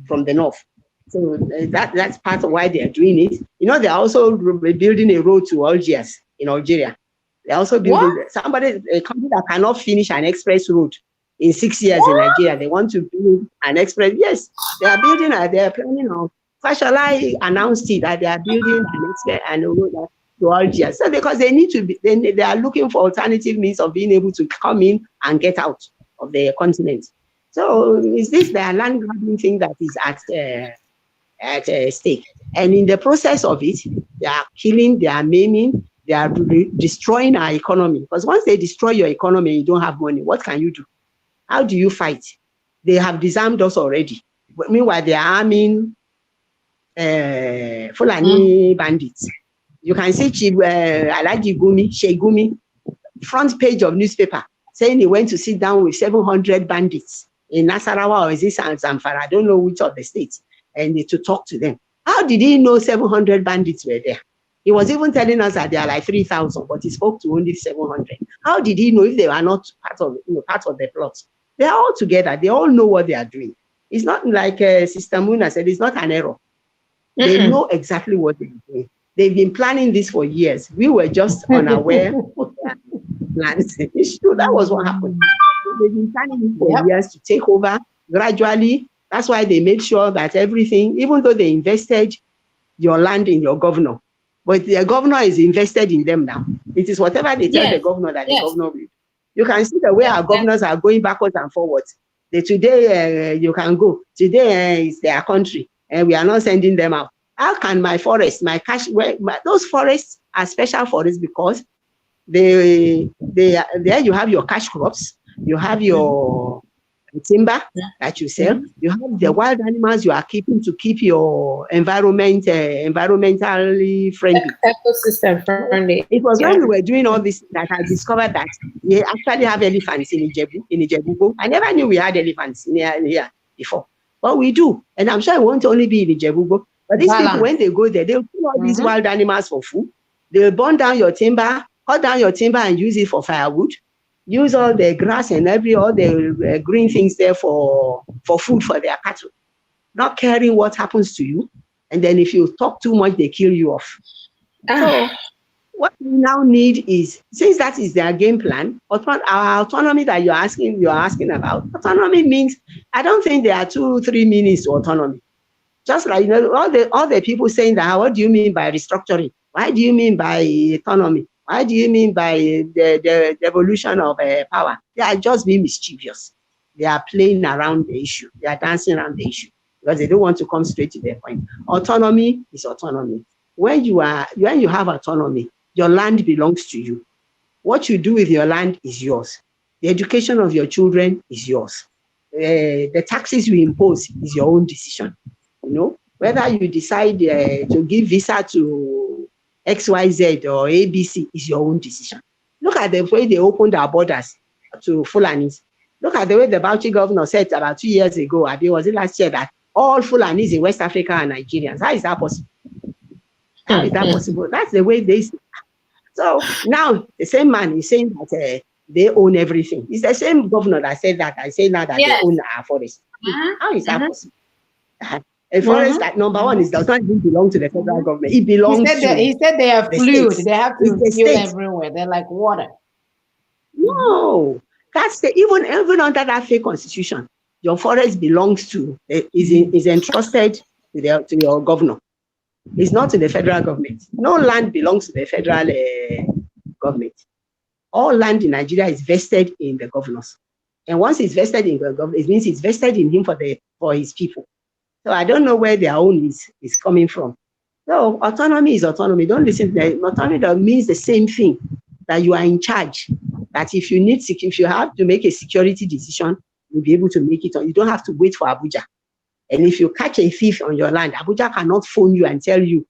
from the North. So that's part of why they are doing it. They're also building a road to Algiers in Algeria. They're also building a company that cannot finish an express road in 6 years in Nigeria. They want to build an express. Yes, they are building. They are planning on. Fashola announced it that they are building an express and a road to Algiers. So because they need to they are looking for alternative means of being able to come in and get out of the continent. So is this the land grabbing thing that is at stake? And in the process of it, they are killing, they are maiming, they are destroying our economy. Because once they destroy your economy, you don't have money. What can you do? How do you fight? They have disarmed us already. But meanwhile, they are arming Fulani bandits. You can see Alhaji Shegumi, front page of newspaper, saying he went to sit down with 700 bandits in Nasarawa, or is it Zamfara? I don't know which of the states, and to talk to them. How did he know 700 bandits were there? He was even telling us that there are like 3,000, but he spoke to only 700. How did he know if they were not part of the plot? They are all together. They all know what they are doing. It's not like Sister Muna said, it's not an error. They know exactly what they're doing. They've been planning this for years. We were just unaware of their plans. It's true. That was what happened. They've been planning it for years to take over gradually. That's why they made sure that everything, even though they invested your land in your governor, but the governor is invested in them now. It is whatever they tell the governor that the governor will do. You can see the way our governors are going backwards and forwards. Today you can go. Today is their country, and we are not sending them out. How can my forest, those forests are special forests because there you have your cash crops, you have your timber that you sell, you have the wild animals you are keeping to keep your environment environmentally friendly. Ecosystem friendly. It was when we were doing all this that I discovered that we actually have elephants in Ijebu. I never knew we had elephants here before, but we do. And I'm sure it won't only be in Ijebu. But these people, when they go there, they'll kill all these wild animals for food. They'll burn down your timber, cut down your timber and use it for firewood. Use all the grass and all the green things there for food for their cattle. Not caring what happens to you. And then if you talk too much, they kill you off. So what we now need is, since that is their game plan, our autonomy that you're asking about, autonomy means, I don't think there are 2-3 meanings to autonomy. Just like, all the people saying that, what do you mean by restructuring? Why do you mean by autonomy? Why do you mean by the evolution of power? They are just being mischievous. They are playing around the issue. They are dancing around the issue because they don't want to come straight to their point. Autonomy is autonomy. When you have autonomy, your land belongs to you. What you do with your land is yours. The education of your children is yours. The taxes you impose is your own decision. Whether you decide to give visa to XYZ or ABC is your own decision. Look at the way they opened our borders to Fulanis. Look at the way the Bauchi governor said about 2 years ago, was it last year, that all Fulanis in West Africa are Nigerians. How is that possible? How is that possible? That's the way they say. So now the same man is saying that they own everything. It's the same governor that said that. I say now that they own our forest. How is that possible? A forest that, number one, does not even belong to the federal government. It belongs to. He said they are fluid. They have to the fluid everywhere. They're like water. No, that's even under that fake constitution, your forest belongs to is entrusted to your governor. It's not to the federal government. No land belongs to the federal government. All land in Nigeria is vested in the governors, and once it's vested in the governor, it means it's vested in him for his people. So I don't know where their own is coming from. So autonomy is autonomy. Don't listen to them. Autonomy that means the same thing, that you are in charge. That if you have to make a security decision, you'll be able to make it. Or you don't have to wait for Abuja. And if you catch a thief on your land, Abuja cannot phone you and tell you,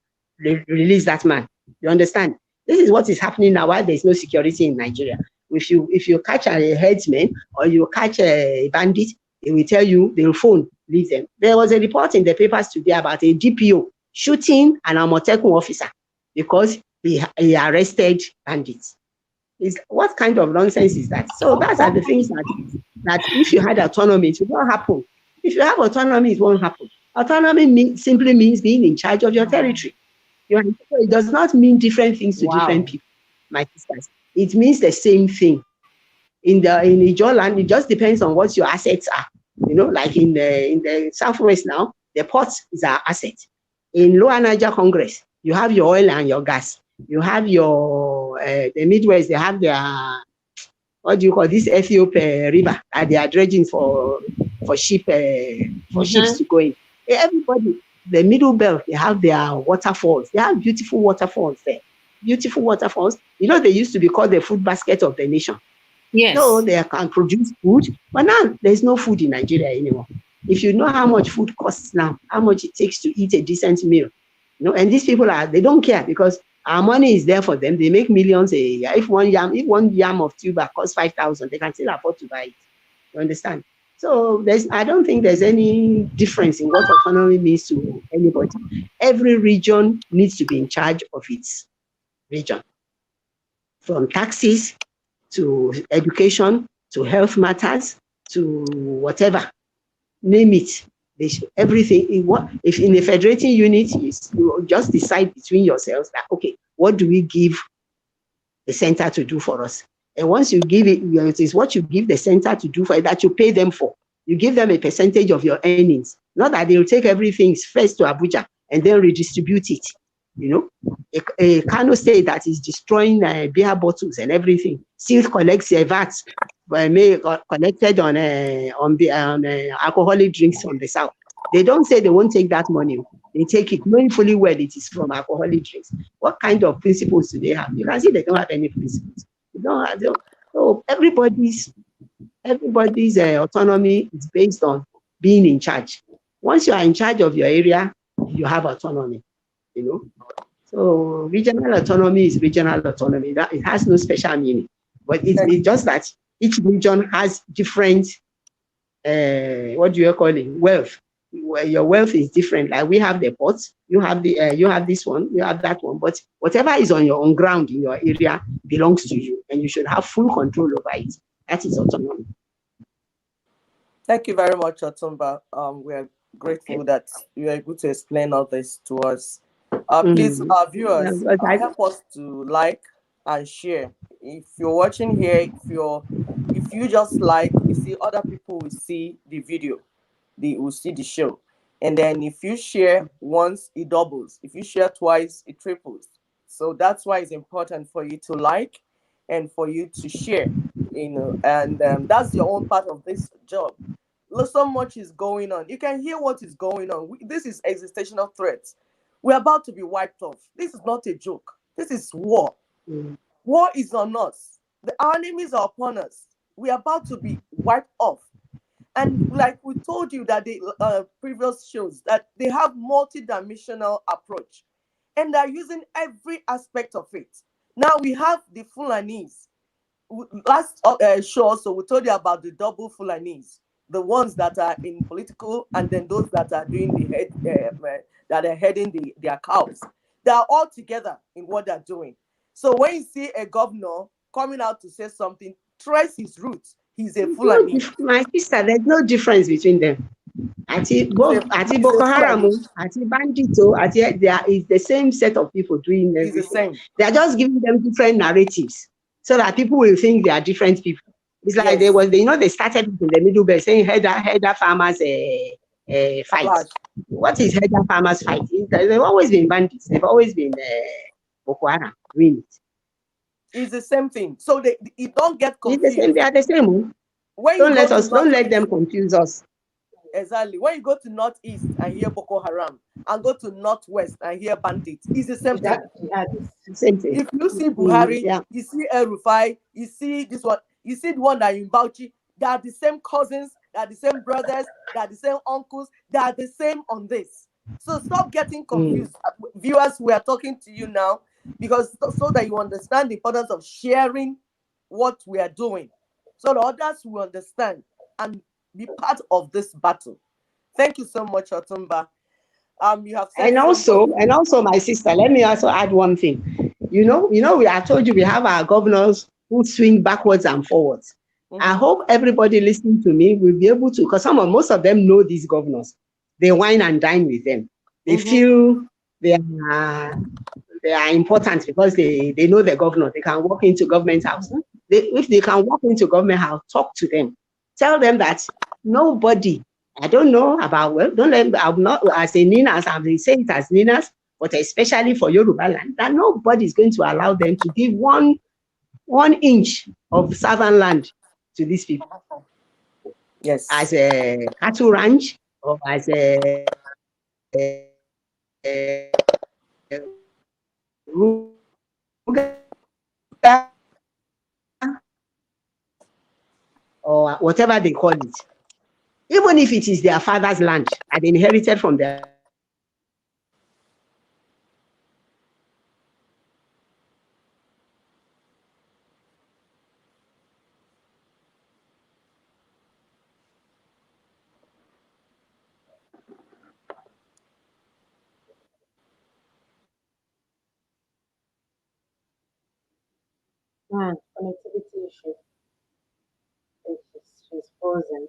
release that man. You understand? This is what is happening now while there's no security in Nigeria. If you catch a headsman or you catch a bandit, they will tell you, they will phone, leave them. There was a report in the papers today about a DPO shooting an Amotekun officer because he arrested bandits. What kind of nonsense is that? So those are the things that if you had autonomy, it will not happen. If you have autonomy, it won't happen. Autonomy simply means being in charge of your territory. It does not mean different things to different people, my sisters. It means the same thing. In Majeure land, it just depends on what your assets are. Like in the Southwest now, the ports is our asset. In Lower Niger Congress, you have your oil and your gas. You have your the Midwest. They have their this Ethiopia river that they are dredging for ships to go in. Everybody, the Middle Belt, they have their waterfalls. They have beautiful waterfalls there. Beautiful waterfalls. They used to be called the food basket of the nation. Yes. So they can produce food, but now there's no food in Nigeria anymore. If you know how much food costs now, how much it takes to eat a decent meal, and these people they don't care because our money is there for them. They make millions a year. If one yam of tuber costs 5,000, they can still afford to buy it. You understand? So I don't think there's any difference in what autonomy means to anybody. Every region needs to be in charge of its region, from taxes to education, to health matters, to whatever, name it. Everything. If in a federating unit, you just decide between yourselves that, okay, what do we give the center to do for us? And once you give it, it is what you give the center to do for it that you pay them for. You give them a percentage of your earnings. Not that they will take everything first to Abuja and then redistribute it. A Kano state that is destroying beer bottles and everything still collects a VAT collected on alcoholic drinks from the south. They don't say they won't take that money. They take it knowing fully well it is from alcoholic drinks. What kind of principles do they have? You can see they don't have any principles. So everybody's autonomy is based on being in charge. Once you are in charge of your area, you have autonomy. So regional autonomy is regional autonomy. It has no special meaning, but it's just that each region has different wealth. your wealth is different. Like we have the pots, you have this one, you have that one, but whatever is on your own ground in your area belongs to you, and you should have full control over it. That is autonomy. Thank you very much, Otumba. We are Okay. grateful that you are able to explain all this to us. Please, Mm. our Yeah, viewers, but help us to like and share. If you're watching here, if you just like, you see other people will see the video, they will see the show. And then if you share once, it doubles. If you share twice, it triples. So that's why it's important for you to like and for you to share. And that's your own part of this job. Look, so much is going on. You can hear what is going on. This is existential threats. We're about to be wiped off. This is not a joke. This is war. mm, War is on us. Our enemies are upon us. We're about to be wiped off. And like we told you that the previous shows, that they have multi-dimensional approach, and they're using every aspect of it. Now we have the Fulanese. Last show also we told you about the double Fulanese, the ones that are in political, and then those that are doing the head, that are heading their cows. They are all together in what they're doing. So when you see a governor coming out to say something, trace his roots. He's a Fulani. my sister, there's no difference between them. Àti He's a Boko Haram, Fulani. àti bandit, is the same set of people doing He's the everything. same. They are just giving them different narratives so that people will think they are different people. It's like Yes. they started in the Middle Belt saying header farmers fight. Clash. What is header farmers fight? They've always been bandits. They've always been Boko Haram doing it. It's the same thing. So you don't get It's the same. confused. They are the same. Oh. When you go to Don't let Northeast, them confuse us. exactly. When you go to Northeast and hear Boko Haram, and go to Northwest and hear bandits, it's the same thing. Same thing. If you see Buhari, Yeah. you see El Rufai, you see this one, you see the one that in Bauchi, they are the same cousins, they are the same brothers, they are the same uncles, they are the same on this. So stop getting confused. Viewers, we are talking to you now because so that you understand the importance of sharing what we are doing, so the others will understand and be part of this battle. Thank you so much, Otumba. You have said And so also, much. my sister, let me also add one thing. I told you we have our governors who swing backwards and forwards. I hope everybody listening to me will be able to, because most of them know these governors. They wine and dine with them. They feel they are important because they know the governor. They can walk into government house. If they can walk into government house, talk to them. Tell them that nobody, I don't know about, well, don't let, I'm not, as a NINAS, I'm saying it as NINAS, but especially for Yoruba land, that nobody is going to allow them to give one inch of southern land to these people. Yes. As a cattle ranch or as a or whatever they call it. Even if it is their father's land that they inherited from their Connectivity issue. She's frozen.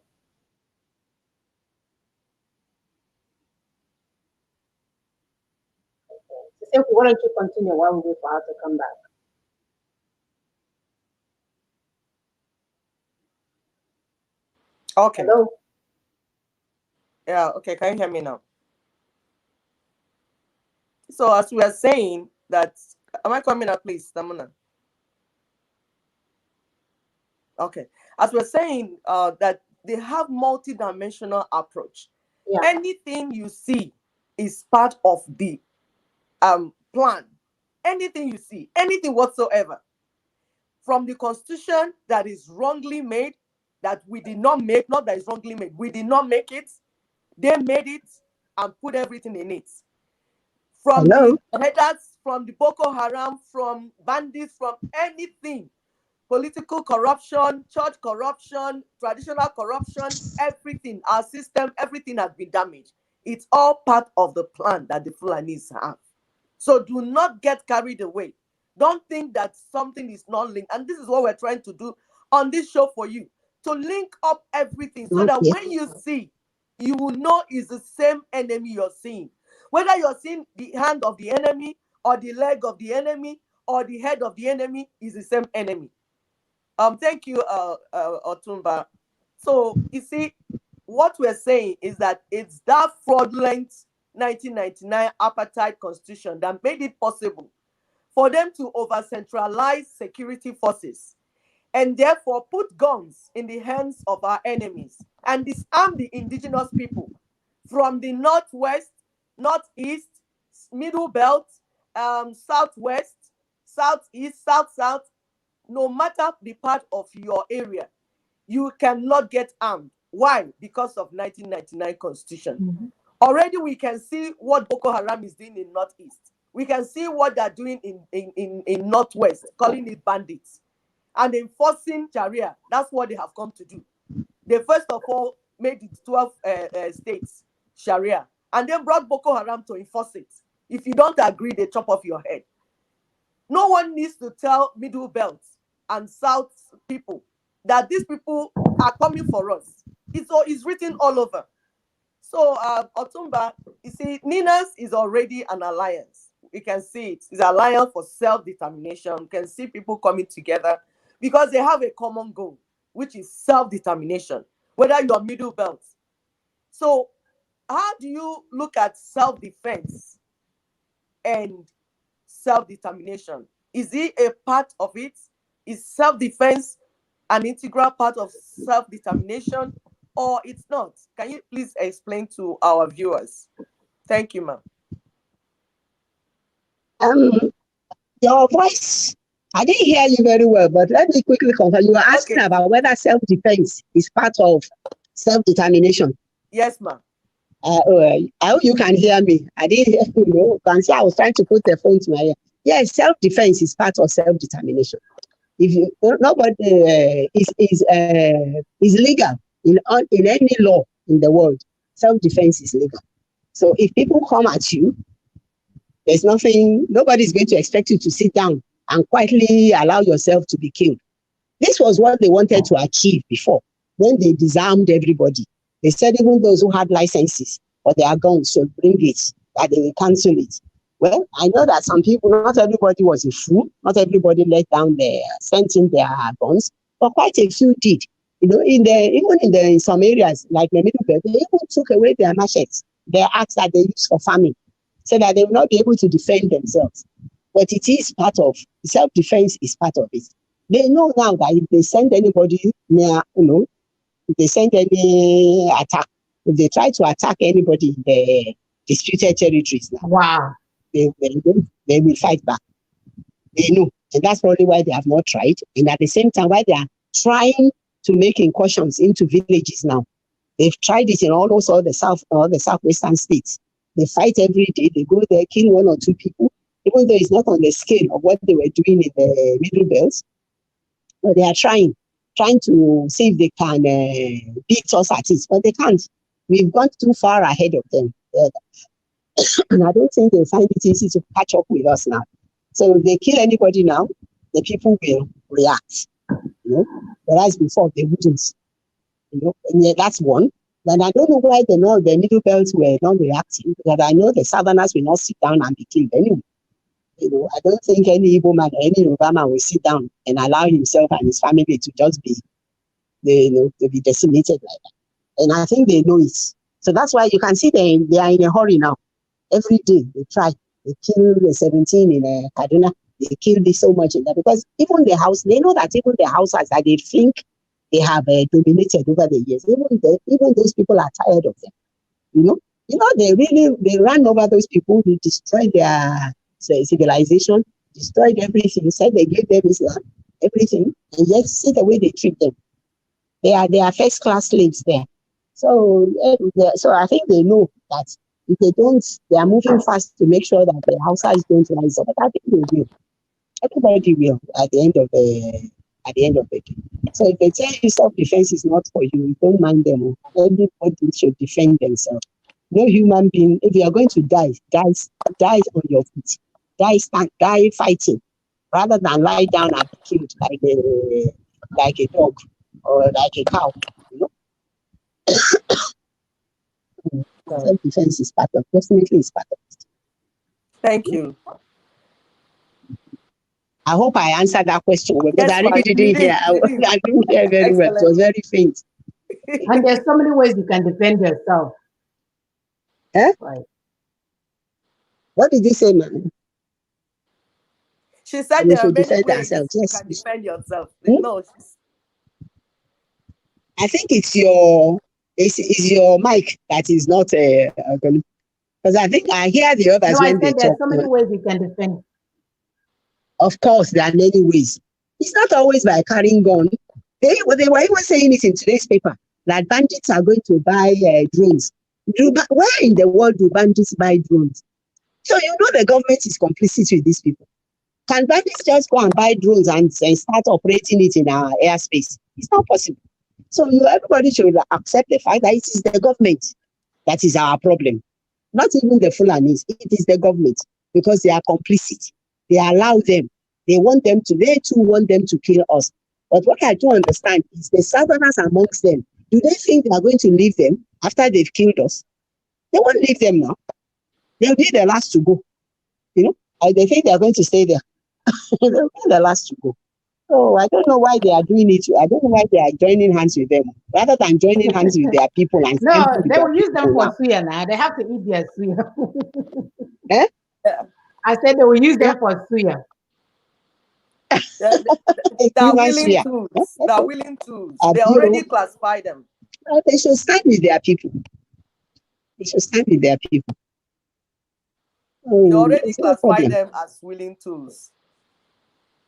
So, why don't you continue while we wait for her to come back? Okay. Hello? Yeah, okay. Can you hear me now? So as we are saying that, am I coming up, please, Tamuna? Okay. As we're saying that they have multi-dimensional approach. Yeah. Anything you see is part of the plan. Anything you see, anything whatsoever, from the constitution that is wrongly made, that we did not make, not that is wrongly made, we did not make it, they made it and put everything in it. From Hello? the headers, from the Boko Haram, from bandits, from anything, political corruption, church corruption, traditional corruption, everything, our system, everything has been damaged. It's all part of the plan that the Fulanis have. So do not get carried away. Don't think that something is not linked. And this is what we're trying to do on this show for you, to link up everything so that Okay. when you see, you will know it's the same enemy you're seeing. Whether you're seeing the hand of the enemy or the leg of the enemy or the head of the enemy, is the same enemy. Thank you, Otumba. So you see, what we're saying is that it's that fraudulent 1999 apartheid constitution that made it possible for them to over centralize security forces and therefore put guns in the hands of our enemies and disarm the indigenous people from the northwest, northeast, middle belt, southwest, southeast, south, no matter the part of your area, you cannot get armed. Why? Because of 1999 constitution. Mhm. Already we can see what Boko Haram is doing in northeast. We can see what they're doing in northwest, calling it bandits and enforcing Sharia. That's what they have come to do. They first of all made it 12 states Sharia and then brought Boko Haram to enforce it. If you don't agree, they chop off your head. No one needs to tell middle belt and south people that these people are coming for us. It's written all over. So Otumba, you see, NINAS is already an alliance. We can see it. It's an alliance for self-determination. We can see people coming together because they have a common goal, which is self-determination, whether you're middle belt. So how do you look at self-defense and self-determination? Is it a part of it? Is self-defense an integral part of self-determination or it's not? Can you please explain to our viewers? Thank you, ma'am. Um, your voice, I didn't hear you very well, but let me quickly confirm. You were asking Okay. about whether self-defense is part of self-determination. Yes, ma'am. I hope you can hear me. I didn't hear you. You can see I was trying to put the phone to my ear. Yes, self-defense is part of self-determination. If you nobody is legal in any law in the world, self-defense is legal. So if people come at you, there's nothing. Nobody's going to expect you to sit down and quietly allow yourself to be killed. This was what they wanted to achieve before when they disarmed everybody. They said even those who had licenses or their guns should bring it, that they will cancel it. Well, I know that some people, not everybody was a fool, not everybody sent in their guns, but quite a few did. You know, in some areas like the Middle Belt, they even took away their machetes, their axes that they use for farming, so that they will not be able to defend themselves. But it is part of self-defense, is part of it. They know now that if they send anybody near, if they send any attack, if they try to attack anybody in the disputed territories now, Wow. they will fight back. They know. And that's probably why they have not tried. And at the same time, why they are trying to make incursions into villages now. They've tried it in almost all the southwestern states. They fight every day. They go there, kill one or two people, even though it's not on the scale of what they were doing in the Middle Belt. But they are trying to see if they can beat us at it, but they can't. We've gone too far ahead of them. And I don't think they'll find it easy to catch up with us now. So if they kill anybody now, the people will react. Whereas before they wouldn't. And that's one. But I don't know why the Middle Belt were not reacting, because I know the Southerners will not sit down and be killed anyway. I don't think any Igbo man or any Yoruba man will sit down and allow himself and his family to just be, to be decimated like that. And I think they know it. So that's why you can see they are in a hurry now. Every day they try. They kill the 17 in Kaduna. They kill this so much in that, because even the house, they know that even the houses that they think they have dominated over the years, even those people are tired of them. They ran over those people. They destroyed their civilization, destroyed everything. Said they gave them Islam, everything, and yet see the way they treat them. They are first class slaves there. So I think they know that if they don't, they are moving fast to make sure that the houses don't rise up. But I think they will. Everybody will at the end of at the end of the day. So if they tell you self-defense is not for you, don't mind them. Everybody should defend themselves. No human being, if you are going to die, die on your feet. Die fighting, rather than lie down and be killed like a dog or like a cow. You know, self-defense is definitely is part of it. Thank you. I hope I answered that question well, because Yes, I ma, really you didn't hear. did. You did. I didn't hear very well. It was Excellent. very faint. And there's so many ways you can defend yourself. Eh? Right. What did you say, man? She said We there are should many defend ways ourselves. you Yes. can defend yourself. Hmm? No, I think it's your mic that is not because I think I hear the No, others I when they said there's talk. so many ways you can defend. Of course, there are many ways. It's not always by carrying gun. They were even saying it in today's paper that bandits are going to buy drones. Where in the world do bandits buy drones? So you know the government is complicit with these people. Can bandits just go and buy drones and start operating it in our airspace? It's not possible. So everybody should accept the fact that it is the government that is our problem. Not even the Fulanis, it is the government, because they are complicit. They allow them. They too want them to kill us. But what I don't understand is the Southerners amongst them, do they think they are going to leave them after they've killed us? They won't leave them now. They'll be the last to go. You know, they think they are going to stay there. They'll be the last to go. So I don't know why they are doing it. I don't know why they are joining hands with them. Rather than joining hands with their people and standing No, with they their will use them people for now. suya now. They have to eat their suya. Eh? yeah. I said they will use Yeah, them for suya. They are human willing sphere. tools. They are willing tools. They Abuse. already classify them. They should stand with their people. They should stand with their people. They already There's no classify problem. them as willing tools.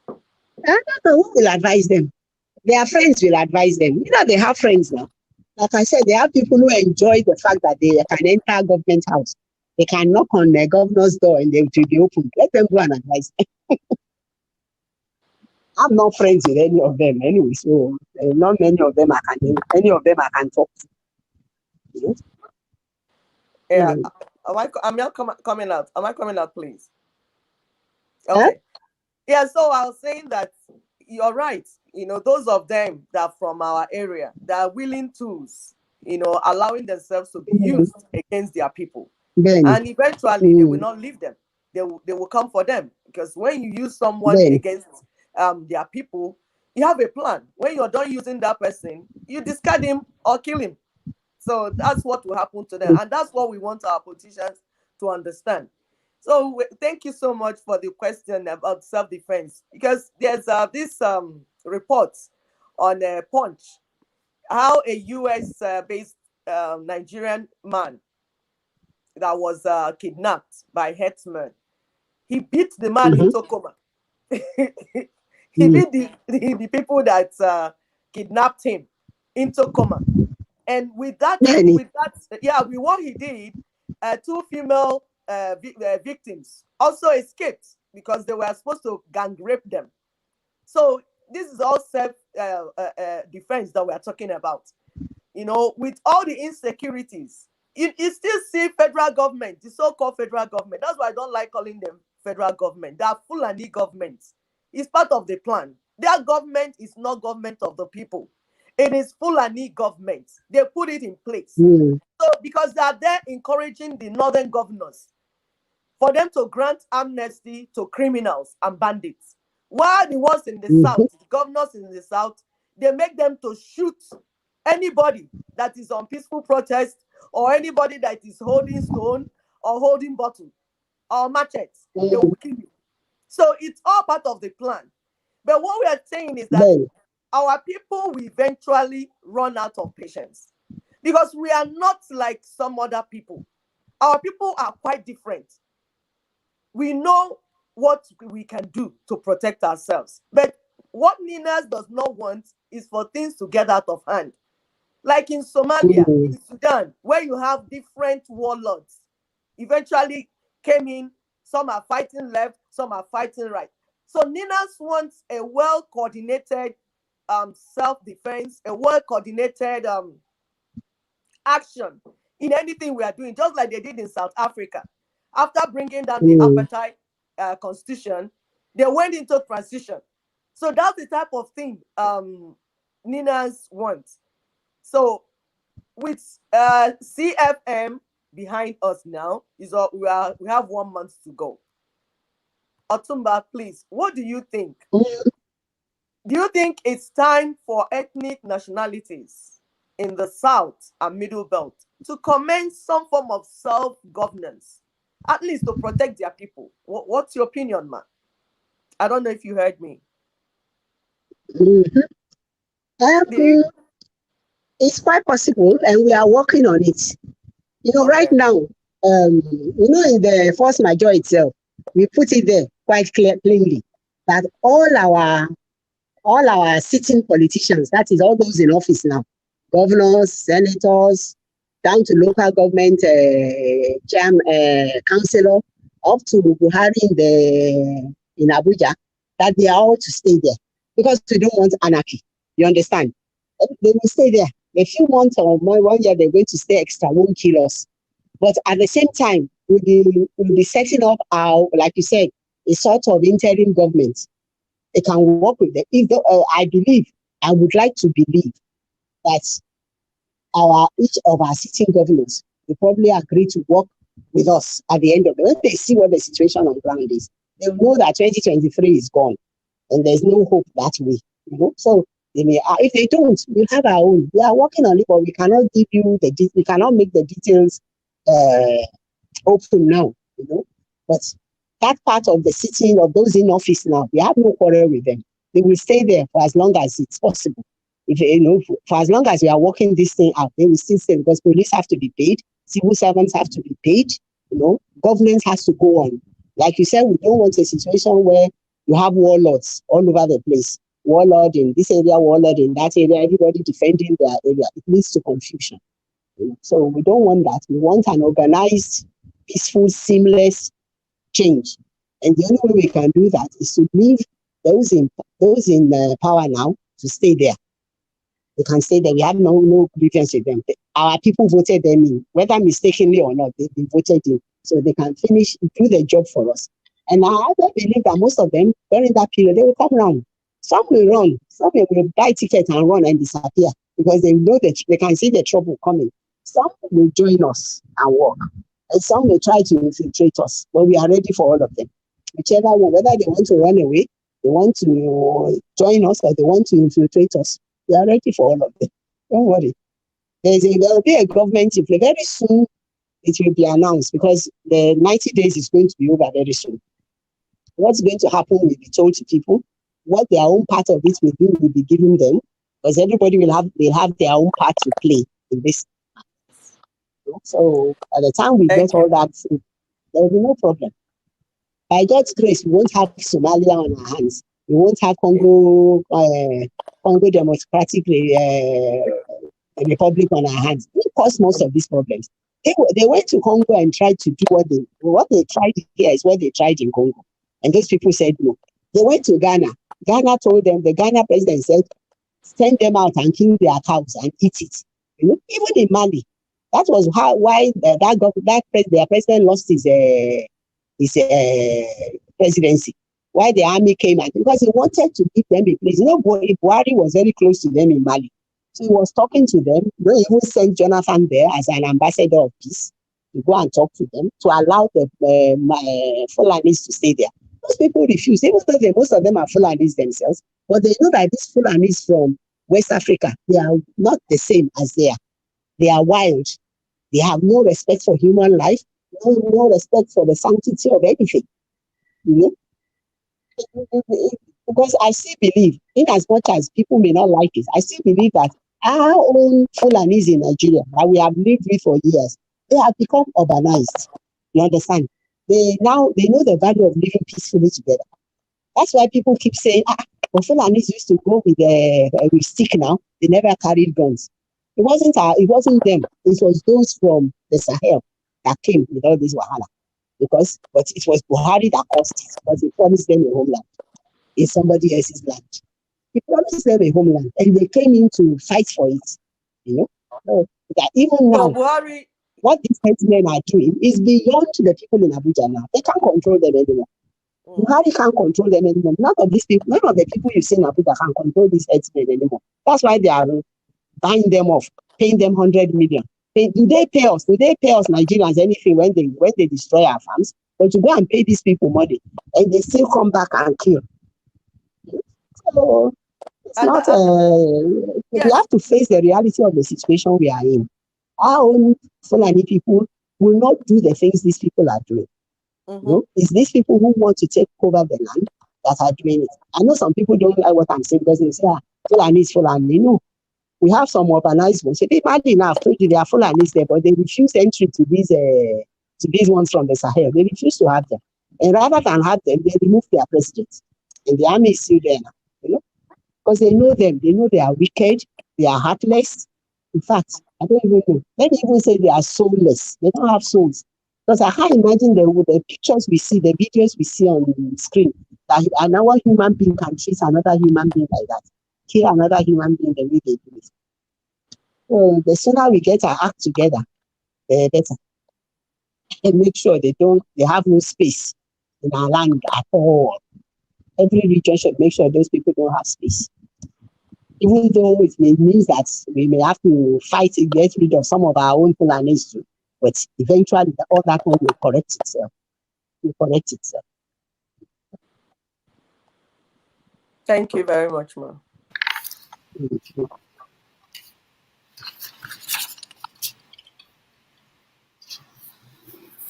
I don't know who will advise them. Their friends will advise them. You know, they have friends now. Like I said, they have people who enjoy the fact that they can enter government house. They can knock on the governor's door and they will be open. Let them go and advise them. I'm not friends with any of them anyway, so not many of them I can talk to. You know? Yeah. Mm. Am I coming out? Am I coming out, please? Huh? Okay. Yeah, so I was saying that you're right. Those of them that are from our area, that are willing tools, allowing themselves to be Mm. used against their people. Then, And eventually they will mm, not leave them. They will come for them. Because when you use someone then, against their people, you have a plan. When you're done using that person, you discard him or kill him. So that's what will happen to them. And that's what we want our politicians to understand. So thank you so much for the question about self-defense, because there's this report on Punch, how a US based Nigerian man that was kidnapped by herdsmen, he beat the man mm-hmm, into coma. He mm, beat the people that kidnapped him into coma. And then, yeah, with what he did, two female victims also escaped because they were supposed to gang rape them. So this is all self defense that we are talking about. With all the insecurities, you still see federal government, the so-called federal government. That's why I don't like calling them federal government. They are Fulani governments. It's part of the plan. Their government is not government of the people. It is Fulani government. They put it in place. mm, So because they are there encouraging the northern governors for them to grant amnesty to criminals and bandits. While the ones in the mm-hmm, south, the governors in the south, they make them to shoot anybody that is on peaceful protest, or anybody that is holding stone or holding bottle or machetes. They mm, will kill you. So it's all part of the plan. But what we are saying is that then, our people will eventually run out of patience, because we are not like some other people. Our people are quite different. We know what we can do to protect ourselves. But what NINAS does not want is for things to get out of hand. Like in Somalia, mm, in Sudan, where you have different warlords, eventually came in. Some are fighting left, some are fighting right. So NINAS wants a well coordinated self-defense, a well-coordinated action in anything we are doing, just like they did in South Africa. After bringing down the apartheid constitution, they went into transition. So that's the type of thing NINAS wants. So with CFM behind us now, we have 1 month to go. Otumba, please, what do you think? Do you think it's time for ethnic nationalities in the South and Middle Belt to commence some form of self-governance, at least to protect their people? What's your opinion, man? I don't know if you heard me. It's quite possible, and we are working on it. Right now, in the force majeure itself, we put it there quite plainly that all our sitting politicians, that is all those in office now, governors, senators, down to local government councillor, up to Buhari in Abuja, that they are all to stay there because we don't want anarchy. You understand? They will stay there. A few months or more, 1 year, they're going to stay extra, won't kill us. But at the same time, we'll be setting up our, like you said, a sort of interim government. They can work with them. I would like to believe that each of our sitting governors will probably agree to work with us at the end of it. When they see what the situation on ground is, they will know that 2023 is gone and there's no hope that way. So they may, if they don't, we'll have our own. We are working on it, but we cannot give you we cannot make the details open now. But that part of the sitting of those in office now, we have no quarrel with them. They will stay there for as long as it's possible. For as long as we are working this thing out, they will still stay because police have to be paid, civil servants have to be paid, governance has to go on. Like you said, we don't want a situation where you have warlords all over the place. Warlord in this area, warlord in that area, everybody defending their area. It leads to confusion. So we don't want that. We want an organized, peaceful, seamless change. And the only way we can do that is to leave those in power now to stay there. They can stay there. We have no grievance with them. Our people voted them in, whether mistakenly or not, they voted in. So they can do the job for us. And I believe that most of them, during that period, they will come around. Some will run. Some will buy tickets and run and disappear because they know that they can see the trouble coming. Some will join us and work. And some will try to infiltrate us. But we are ready for all of them. Whichever one, whether they want to run away, they want to join us, or they want to infiltrate us, we are ready for all of them. Don't worry. There will be a government in place. Very soon, it will be announced because the 90 days is going to be over very soon. What's going to happen will be told to people. What their own part of it will be given them, because everybody will have their own part to play in this. So by the time we get all that, there will be no problem. By God's grace, we won't have Somalia on our hands. We won't have Congo Democratic Republic on our hands. We caused most of these problems. They went to Congo and tried to do what they tried here is what they tried in Congo. And those people said no. They went to Ghana. Ghana told them, the Ghana president said, send them out and kill their cows and eat it. Even in Mali, that was why their president lost his presidency. Why the army came out, because he wanted to give them a place. Buhari was very close to them in Mali. So he was talking to them. They even sent Jonathan there as an ambassador of peace to go and talk to them, to allow the Fulanis to stay there. Those people refused, even though most of them are Fulanis themselves, but they know that these Fulanis from West Africa, they are not the same as they are. They are wild. They have no respect for human life, no respect for the sanctity of anything. Because I still believe, in as much as people may not like it, I still believe that our own Fulanis in Nigeria that we have lived with for years, they have become urbanized. You understand? They know the value of living peacefully together. That's why people keep saying, but Fulanis used to go with stick now. They never carried guns. It wasn't them. It was those from the Sahel that came with all this wahala. But it was Buhari that caused it, because he promised them a homeland in somebody else's land. He promised promised them a homeland, and they came in to fight for it. So that even now, Buhari, what these men are doing is beyond the people in Abuja now. They can't control them anymore. Buhari can't control them anymore. None of the people you see in Abuja can control these headsmen anymore. That's why they are buying them off, paying them 100 million. Do they pay us? Do they pay us Nigerians anything when they destroy our farms? But to go and pay these people money, and they still come back and kill. So it's not. We have to face the reality of the situation we are in. Our own Fulani people will not do the things these people are doing. It's these people who want to take over the land that are doing it. I know some people don't like what I'm saying because they say, Fulani is Fulani. No, we have some urbanized ones. So imagine, I've told you, they are Fulanis there, but they refuse entry to these ones from the Sahel. They refuse to have them. And rather than have them, they remove their president. And the army is still there now, because they know them. They know they are wicked. They are heartless. In fact, I don't even know. Let me even say they are soulless. They don't have souls. Because I can't imagine the pictures we see, the videos we see on the screen, that another human being can treat another human being like that. Kill another human being the way they do it. So the sooner we get our act together, the better. And make sure they have no space in our land at all. Every region should make sure those people don't have space. Even though it means that we may have to fight to get rid of some of our own Fulanis too. But eventually, all that one will correct itself. Thank you very much, ma'am.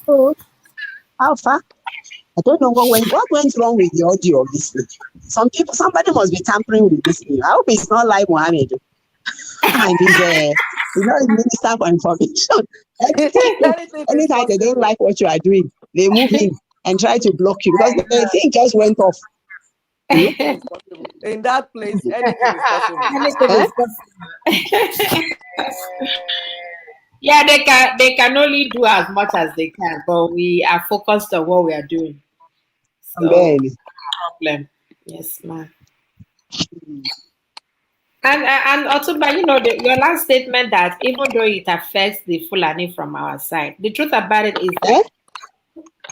So, Alpha, I don't know what went wrong with the audio of this thing. Somebody must be tampering with this thing. I hope it's not like Mohammed. And he's Minister for Information. Anytime they don't like what you are doing, they move in and try to block you because the thing just went off. In that place, anything is possible. Anything is possible. Yeah, they can only do as much as they can, but we are focused on what we are doing. So, no problem. Yes, ma'am. And also, but your last statement that even though it affects the Fulani from our side, the truth about it is that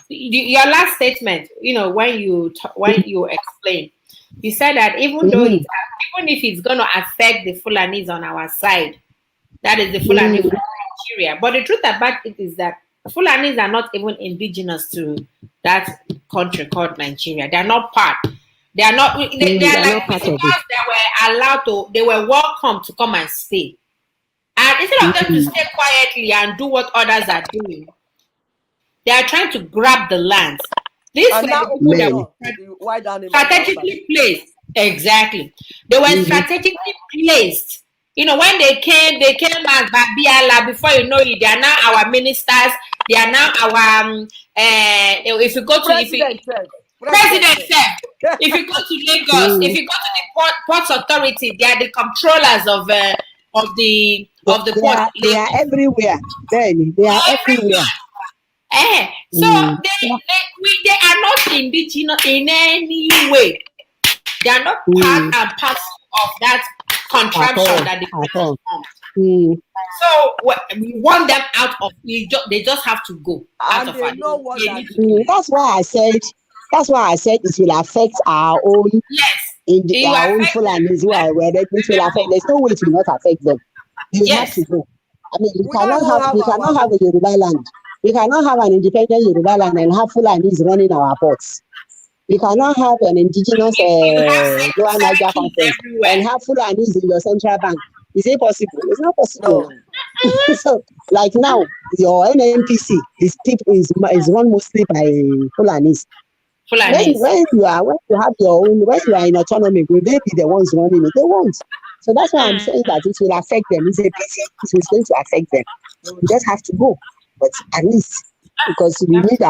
your last statement, when you explain, you said that even though even if it's going to affect the Fulanis on our side, that is the Fulani from Nigeria. But the truth about it is that Fulanis are not even indigenous to that country called Nigeria. They are not part. They are not. They are like visitors that were allowed to. They were welcome to come and stay. And instead of them to stay quietly and do what others are doing, they are trying to grab the lands. These were the people that were strategically placed. Exactly. They were strategically placed. When they came as Babiala. Before you know it, they are now our ministers. They are now our if you go to President Sef. If you go to Lagos, if you go to the Ports Authority, they are the controllers of the port. They are everywhere. They are everywhere. So they are not indigenous in any way. They are not part and parcel of that contraption that the president wants. So we want them out of. They just have to go out of it. That's why I said. It will affect our own. Yes. Our own Fulanis who are where it will affect. There's no way it will not affect them. They have to go. I mean, we cannot have a Yoruba land. We cannot have an independent Yoruba land and have Fulanis running our ports. We cannot have an indigenous Lower Niger conference and have Fulanis in your central bank. Is it possible? It's not possible. No. So, like now, your NNPC is run mostly by Fulanis. When you have your own, when you are in autonomy, will they be the ones running it? They won't. So that's why I'm saying that it will affect them. It's a pity it is going to affect them. We just have to go. But at least because we need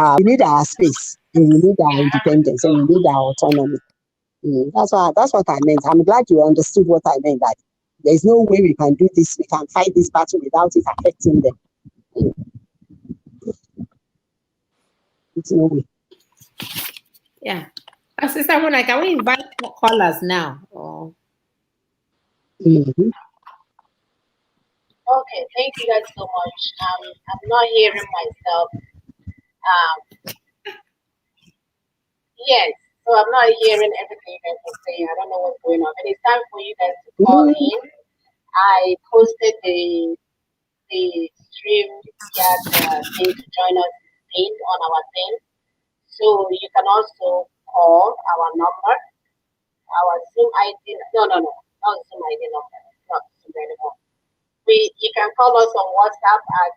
our space and we need our independence and we need our autonomy. That's what I meant. I'm glad you understood what I meant. That there's no way we can do this. We can fight this battle without it affecting them. It's no way. Yeah. Sister Mona, can we invite callers now? Or Mhm. Okay, thank you guys so much. I'm not hearing myself. Um, yes, so I'm not hearing everything you guys are saying. I don't know what's going on, but it's time for you guys to call Mm. in. I posted the stream yeah, the thing to join us pinned on our thing. So you can also call our number, our Zoom ID. No, not Zoom ID number, not Zoom anymore. You can call us on WhatsApp at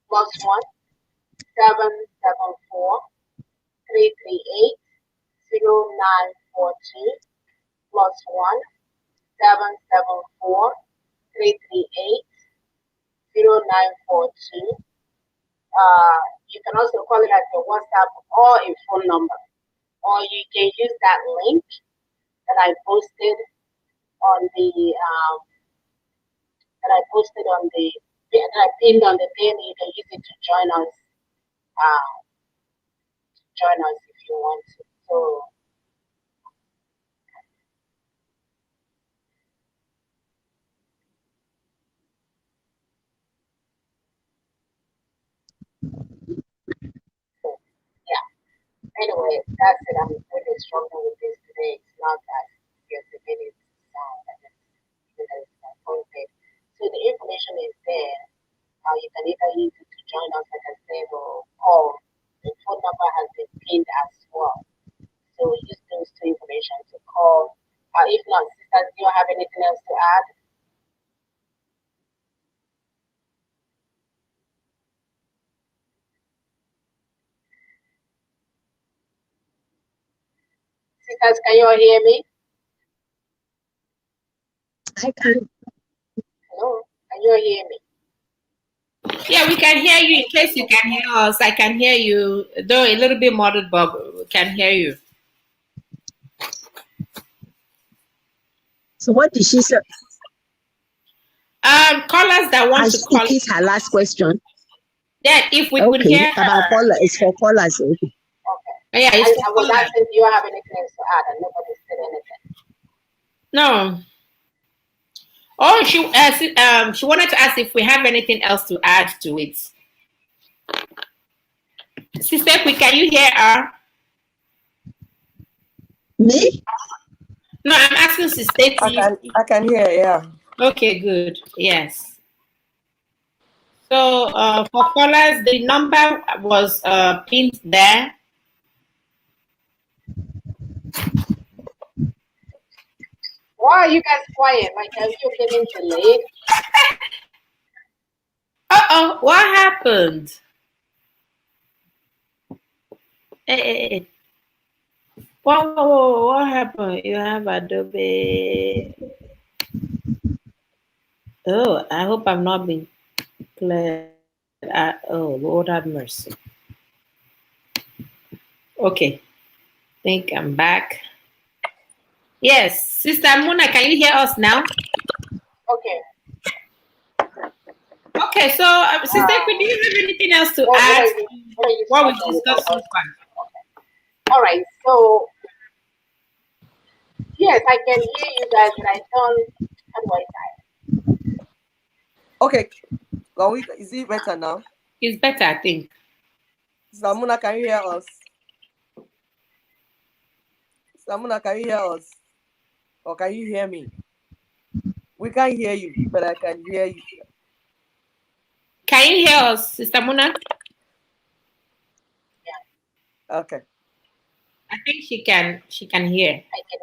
+1 774 338 0942 +1 774 338 0942. You can also call it as a WhatsApp or a phone number, or you can use that link that I posted on the that I posted on the that I pinned on the thing. You can use it to uh, join us if you want to. So yeah. Anyway, that's it. I'm really struggling with this today. It's not that serious again. It's I just feel that it's appointed. So the information is there. You can either use it to join us, like I said, or call. The phone number has been pinned as well. So use those two information to call. If not, sisters, do you have anything else to add? Sisters, can you all hear me? I can. Hello? Can you all hear me? Yeah, we can hear you. In case you can hear us, I can hear you. Though a little bit muddled, but we can hear you. So what did she say? Callers that want I to think call. it's her last question. Then if we could Okay, hear about her. caller. It's for callers. Okay. Okay. Yeah, it's for I was callers. asking, do you have anything else to add? And nobody said anything. No. Oh, she wanted to ask if we have anything else to add to it. Sister, can you hear her? Me? No, I'm asking Sister. I can hear, yeah. Okay, good. Yes. So for callers, the number was pinned there. Why are you guys quiet? Like, are you getting delayed? Uh-oh, what happened? Hey. What happened? You have Adobe. Oh, I hope I'm not being cleared. Oh, Lord have mercy. Okay, think I'm back. Yes, Sister Muna, can you hear us now? Okay. Okay, so Sister, do you have anything else to What add are to you what we've struggling with? discussed so far? All right. So yes, I can hear you guys, but I don't. How do I say? Okay, is it better now? It's better, I think. Samuna, can you hear us? Samuna, can you hear us? Or can you hear me? We can't hear you, but I can hear you. Can you hear us, Sister Muna? Okay. I think she can hear. I can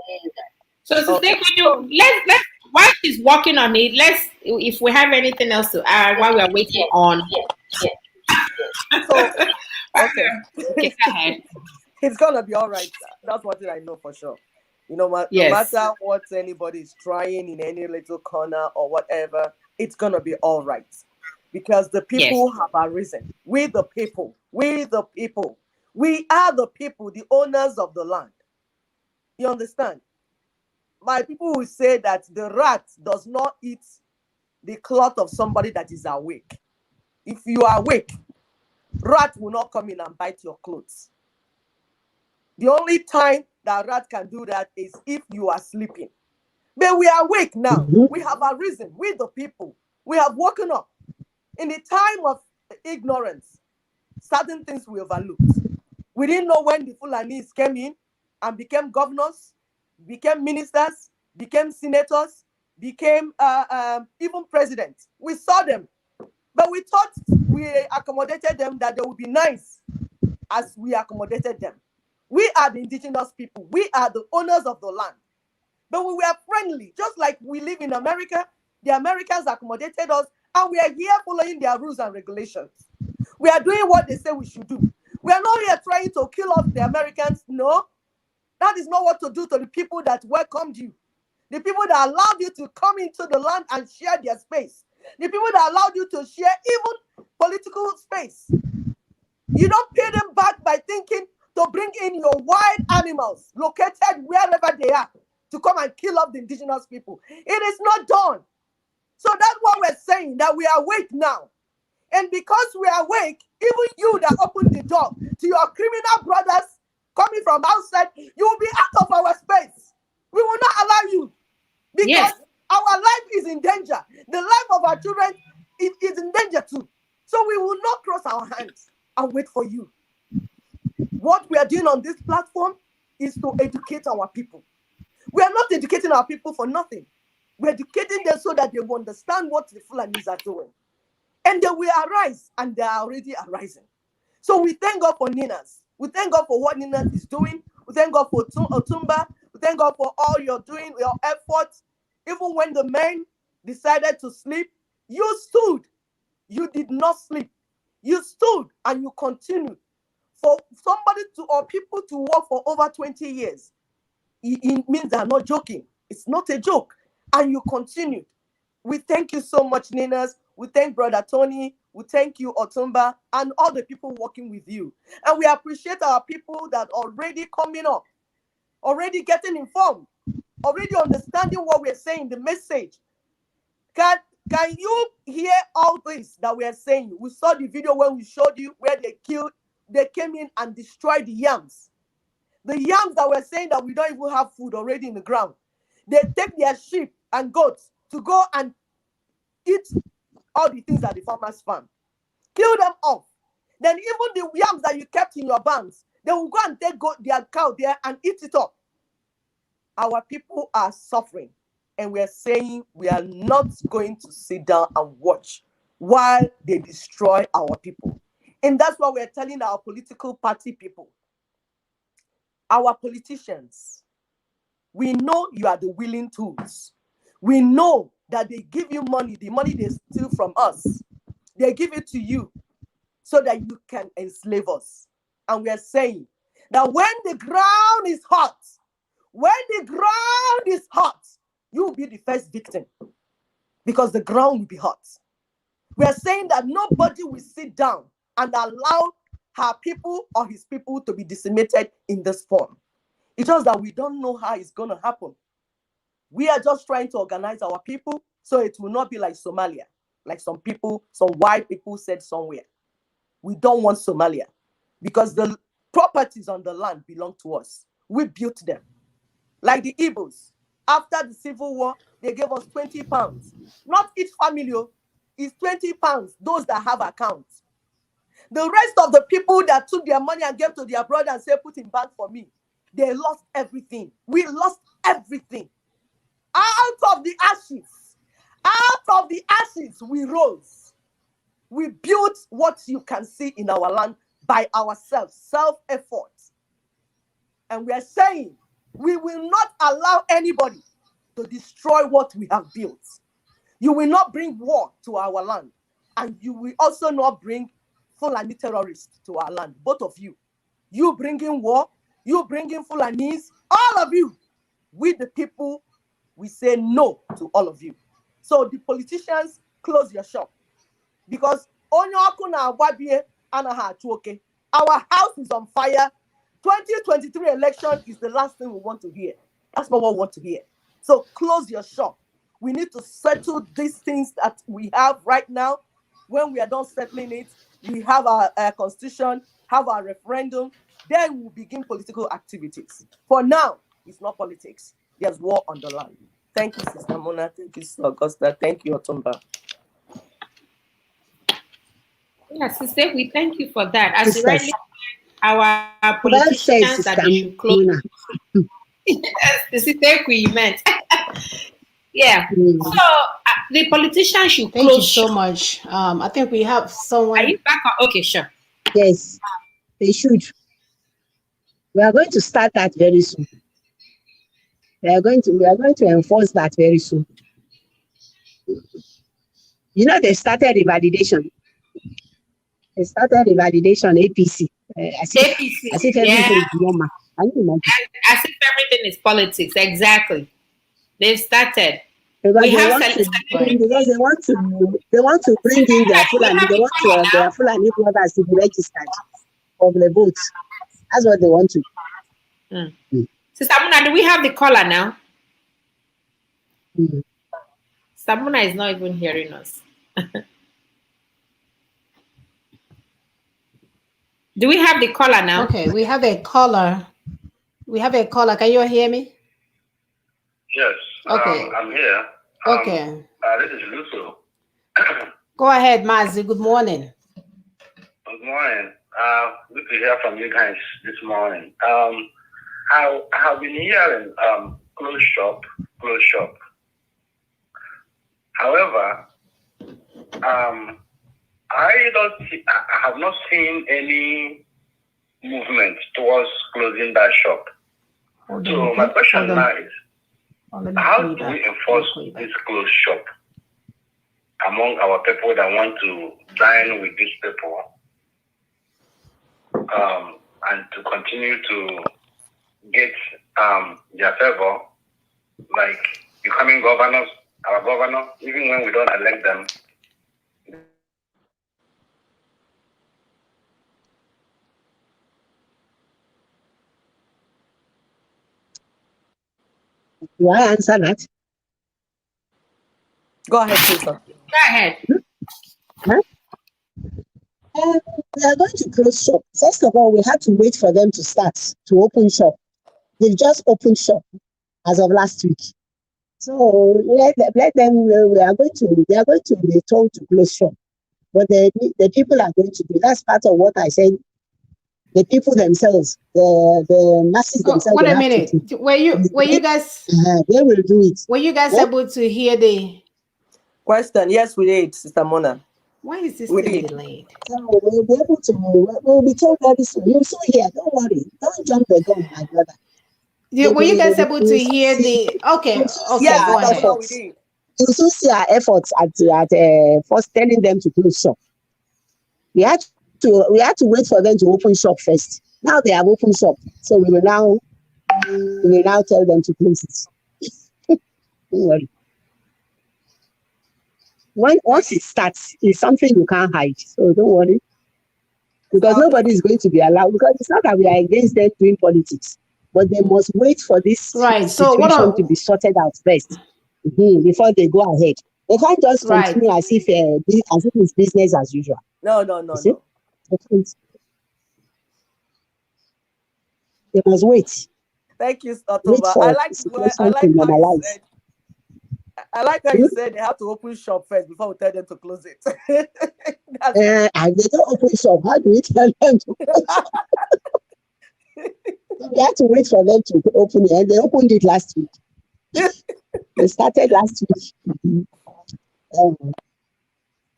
hear you guys. So Sister, Okay. could you let's while she's working on it, let's if we have anything else to add while we're waiting Yes, on. yes. So, okay. Okay, go ahead. It's gonna be all right. That's one thing I know for sure. You know, no Yes. matter what anybody is trying in any little corner or whatever, it's gonna be all right. Because the people have arisen. We the people. We the people. We are the people, the owners of the land. You understand? My people will say that the rat does not eat the cloth of somebody that is awake. If you are awake, rat will not come in and bite your clothes. The only time that rat can do that is if you are sleeping. But we are awake now. Mhm. We have arisen. We the people. We have woken up. In the time of ignorance, certain things we overlooked. We didn't know when the Fulanis came in and became governors, became ministers, became senators, became even presidents. We saw them, but we thought we accommodated them, that they would be nice as we accommodated them. We are the indigenous people. We are the owners of the land. But we were friendly, just like we live in America. The Americans accommodated us, and we are here following their rules and regulations. We are doing what they say we should do. We are not here trying to kill off the Americans. No, that is not what to do to the people that welcomed you. The people that allowed you to come into the land and share their space. The people that allowed you to share even political space. You don't pay them back by thinking to bring in your wild animals located wherever they are to come and kill off the indigenous people. It is not done. So that's what we're saying, that we are awake now. And because we are awake, even you that opened the door to your criminal brothers coming from outside, you will be out of our space. We will not allow you, because Yes. our life is in danger. The life of our children is in danger too. So we will not cross our hands and wait for you. What we are doing on this platform is to educate our people. We are not educating our people for nothing. We're educating them so that they will understand what the Fulanis are doing. And they will arise, and they are already arising. So we thank God for NINAS. We thank God for what NINAS is doing. We thank God for Otumba. We thank God for all you're doing, your efforts. Even when the men decided to sleep, you stood. You did not sleep. You stood and you continued. For somebody to, or people to work for over 20 years, it means they're not joking. It's not a joke. And you continued. We thank you so much, NINAS. We thank Brother Tony. We thank you, Otumba, and all the people working with you. And we appreciate our people that already coming up, already getting informed, already understanding what we're saying, the message. Can you hear all this that we are saying? We saw the video when we showed you where they came in and destroyed the yams. The yams that were saying that we don't even have food already in the ground. They take their sheep and goats to go and eat all the things that the farmers farm. Kill them off. Then even the yams that you kept in your barns, they will go and take their cow there and eat it up. Our people are suffering. And we are saying we are not going to sit down and watch while they destroy our people. And that's what we're telling our political party people. Our politicians, we know you are the willing tools. We know that they give you money, the money they steal from us. They give it to you so that you can enslave us. And we are saying that when the ground is hot, you will be the first victim, because the ground will be hot. We are saying that nobody will sit down and allow her people or his people to be decimated in this form. It's just that we don't know how it's going to happen. We are just trying to organize our people so it will not be like Somalia, like some white people said somewhere. We don't want Somalia, because the properties on the land belong to us. We built them. Like the Igbos, after the Civil War, they gave us 20 pounds. Not each family, it's 20 pounds, those that have accounts. The rest of the people that took their money and gave to their brother and said, put in bank for me, they lost everything. We lost everything. Out of the ashes, we rose. We built what you can see in our land by ourselves, self-effort. And we are saying we will not allow anybody to destroy what we have built. You will not bring war to our land, and you will also not bring Fulani terrorists to our land. Both of you. You bringing war, you bringing Fulanis, all of you. We the people, we say no to all of you. So the politicians, close your shop. Because our house is on fire. 2023 election is the last thing we want to hear. That's not what we want to hear. So close your shop. We need to settle these things that we have right now. When we are done settling it, we have our constitution, have our referendum, then we'll begin political activities. For now, it's not politics. There's war on the land. Thank you, Sister Mona. Thank you, Sister Augusta. Thank you, Otumba. Yeah, sister, we thank you for that. As you Sisters, rightly, our well politicians said, that they Sister should close. Mona. Yes, the sister we meant. Yeah. Mm. So the politicians should Thank you close so shop. much. I think we have Are someone. you back on? Okay, sure. Yes, they should. We are going to start that very soon. We are going to enforce that very soon. You know, they started the validation. They started the validation APC. As APC, if yeah, everything is normal. Can you imagine? as if everything is politics. Exactly. They've started. Because We they have want to Right. because they want to bring in their Do we Fulani. have They the want caller to their now? Fulani brothers to be registered of the votes. That's what they want to do. Sister Muna, do we have the caller now? Mm. Sister Muna is not even hearing us. Do we have the caller now? Okay, we have a caller. We have a caller. Can you hear me? Yes, Okay. I'm here. Okay. This is Luso. Go ahead, Mazi. Good morning. Good morning. Good to hear from you guys this morning. I have been hearing close shop. However, I have not seen any movement towards closing that shop. So my question now is, how do we enforce this closed shop among our people that want to dine with these people, and to continue to get their favor, like becoming governors, our governor, even when we don't elect them? Do I answer that? Go ahead, please. Go ahead. Huh? We are going to close shop. First of all, we had to wait for them to start to open shop. They've just opened shop as of last week. So let them. They are going to be told to close shop. But the people are going to do. That's part of what I said. The people themselves, the masses themselves, Wait they a have to minute. do. Were you guys They will do it. were you guys What? able to hear the Question. Yes, we did, Sister Mona. why is this We thing did. delayed? So we'll be able to. We'll be told very soon. You'll soon hear. Don't worry. Don't jump the gun, my brother. Were you guys able to You'll soon hear see. the okay, You'll soon see okay, Yes, our go Sister ahead. Mona, we efforts. did. You'll soon see our efforts at first telling them to close shop. We had to wait for them to open shop first. Now they have opened shop, so we will now tell them to close it. Don't worry. Once it starts, it's something you can't hide. So don't worry, because nobody is going to be allowed. Because it's not that we are against them doing politics, but they must wait for this Right. So situation to be sorted out first before they go ahead. They can't just right. continue as if it's business as usual. No. You see? They must wait. Thank you, Wait Otumba. for the I situation to like how you normalize. said. I like how you said they have to open shop first before we tell them to close it. And they don't open shop. How do we tell them to close shop? We have to wait for them to open it, and they opened it last week. They started last week.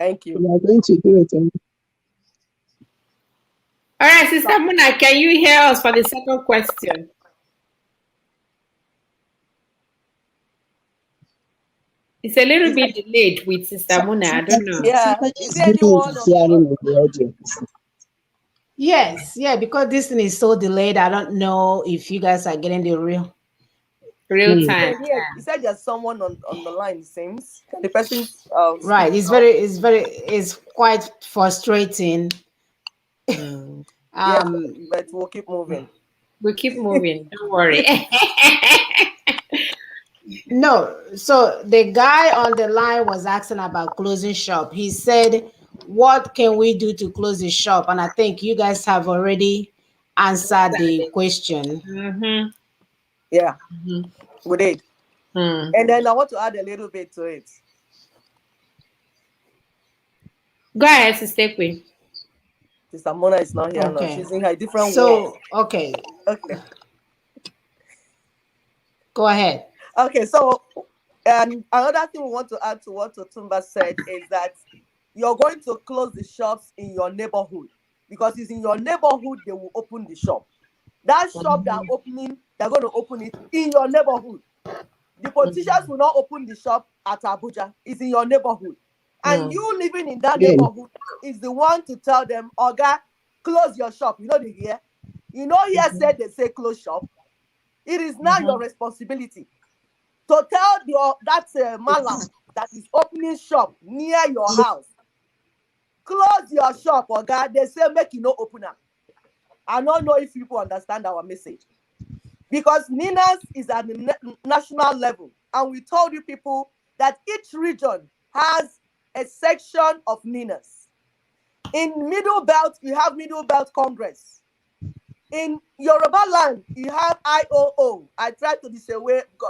Thank you. We are going to do it. All right, Sister Muna, can you hear us for the second question? It's a little bit delayed with Sister Muna. I don't know. Yeah. Somebody Is is there giving anyone interfering with the audio. Yes, yeah, because this thing is so delayed. I don't know if you guys are getting the real. Real time. Yeah, you said there's someone on the line, it seems. Can the person Right. speak It's quite frustrating. Yeah, but we'll keep moving. We'll keep moving. Don't worry. No, so the guy on the line was asking about closing shop. He said, what can we do to close the shop? And I think you guys have already answered the question. Mm-hmm. Yeah, we did. And then I want to add a little bit to it. Go ahead, Sister Queen. Sister Mona is not here now. Okay. She's in her different world. So, okay, Okay. go ahead. Okay, so and another thing we want to add to what Otumba said is that you're going to close the shops in your neighborhood because it's in your neighborhood they will open the shop. That shop they're going to open it in your neighborhood. The politicians will not open the shop at Abuja. It's in your neighborhood. And you living in that neighborhood is the one to tell them, Oga, close your shop. You know the here? You know here said they say close shop. It is now your responsibility to tell that malam that is opening shop near your house. Close your shop, Oga. They say make you no open up. I don't know if people understand our message. Because NINAS is at the national level. And we told you people that each region has a section of NINAS. In Middle Belt, you have Middle Belt Congress. In Yoruba land, you have IOO. I tried to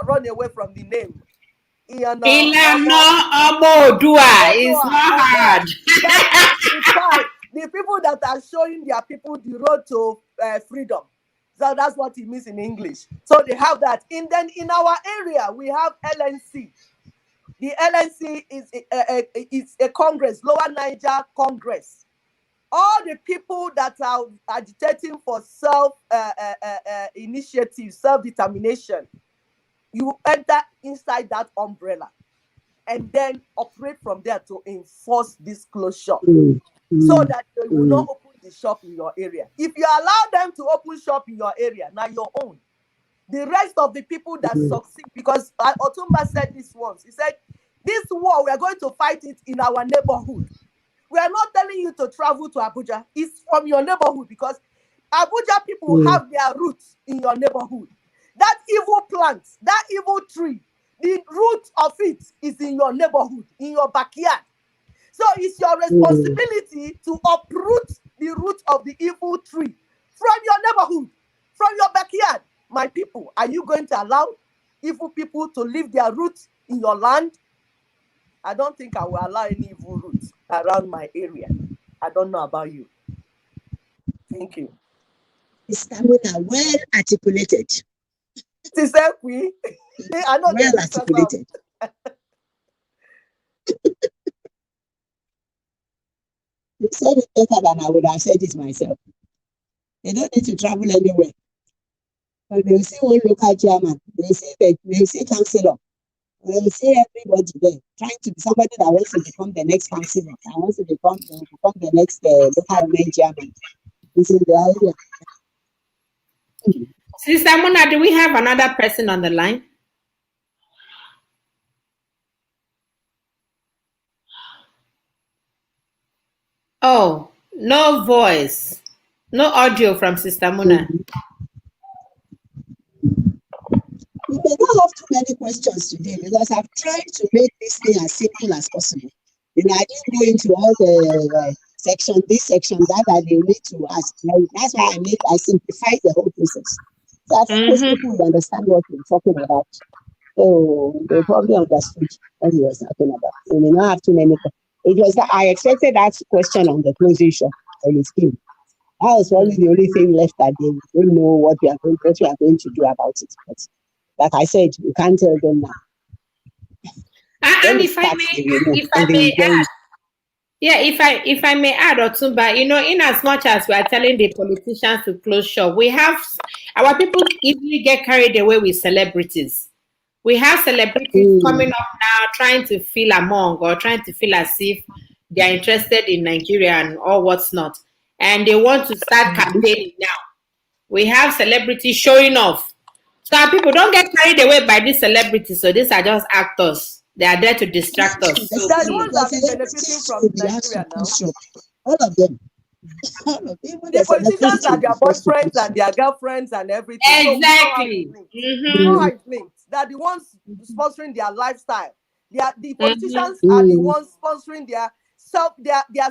run away from the name. Ilana Omodua is not hard. It's hard. The people that are showing their people the road to freedom. So that's what it means in English. So they have that. And then in our area, we have LNC. The LNC is a Congress, Lower Niger Congress. All the people that are agitating for initiative, self-determination, you enter inside that umbrella and then operate from there to enforce this closure so that they will not open the shop in your area. If you allow them to open shop in your area, now your own. The rest of the people that succeed, because Otumba said this once, he said, this war, we are going to fight it in our neighborhood. We are not telling you to travel to Abuja. It's from your neighborhood because Abuja people have their roots in your neighborhood. That evil plant, that evil tree, the root of it is in your neighborhood, in your backyard. So it's your responsibility to uproot the root of the evil tree from your neighborhood, from your backyard. My people, are you going to allow evil people to leave their roots in your land? I don't think I will allow any evil roots around my area. I don't know about you. Thank you. Stamina well articulated. I know well articulated. You said it better than I would have said it myself. They don't need to travel anywhere. But they'll see one local chairman, they'll see councillor, they'll see everybody there trying to be somebody that wants to become the next councillor, that wants to become the next local government chairman. It's in the area. Sister Mona, do we have another person on the line? Oh, no voice, no audio from Sister Mona. We may not have too many questions today because I've tried to make this thing as simple as possible. I didn't go into all the section, this section, that they need to ask. That's why I simplified the whole process. So I think most people will understand what we're talking about. So they probably understood what he was talking about. We may not have too many. It was that I expected that question on the closing shop when it came. That was probably the only thing left that they don't know what we are going to do about it. But like I said, you can't tell them now. And if I may add, Otumba, in as much as we are telling the politicians to close shop, we have our people easily get carried away with celebrities. We have celebrities coming up now trying to feel among or trying to feel as if they are interested in Nigeria and all what's not. And they want to start campaigning now. We have celebrities showing off. So our people don't get carried away by these celebrities. So these are just actors. They are there to distract us. So that's one that is benefiting from Nigeria now. All of them. The politicians are their boyfriends and their girlfriends and everything. Exactly. So you know how it links. They're the ones sponsoring their lifestyle. The politicians are the ones sponsoring their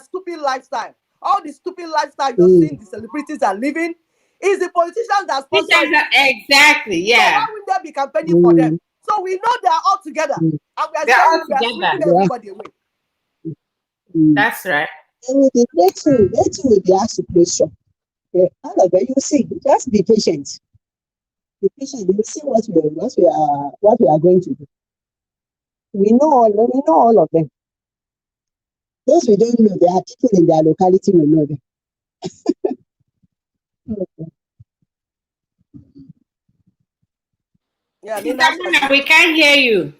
stupid lifestyle. All the stupid lifestyle you're seeing the celebrities are living is the politicians that sponsor it. Exactly, yeah. So why would they be campaigning for them? So we know they are all together. And we are They're saying all we are together. sweeping Yeah. everybody away. That's right. They will be asked to question. All of them, you see, just be patient. Be patient. You see what we are going to do. We know all of them. Those we don't know, there are people in their locality we know them. Yeah, Sister NINAS Mona, we can't hear you.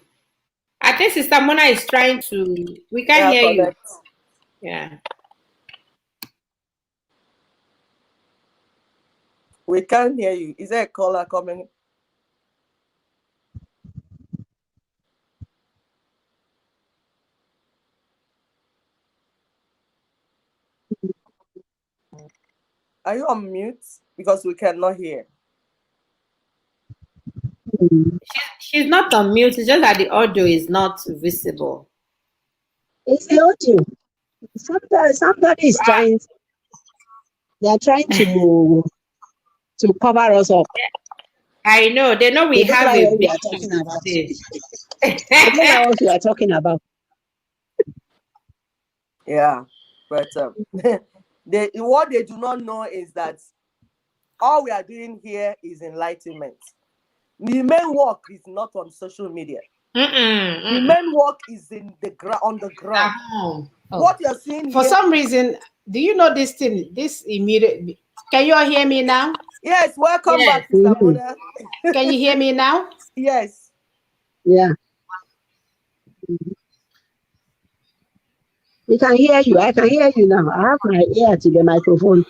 I think Sister Mona is trying to. We can't hear you. correct. Yeah. We can't hear you. Is there a caller coming? Are you on mute? Because we cannot hear. She's not on mute. It's just that the audio is not visible. It's the audio. Somebody is trying. They are trying to cover us up. I know. They know we They don't have know a what we big are show talking about. today. They don't know what we are talking about. Yeah, but what they do not know is that all we are doing here is enlightenment. The main work is not on social media. The main work is on the ground. Oh. What you're seeing For here, some reason, do you know this thing? This immediate. Can you all hear me now? yes, welcome Yes. back, Sister Mona. Can you hear me now? Yes. Yeah. We can hear you. I can hear you now. I have my ear to the microphone.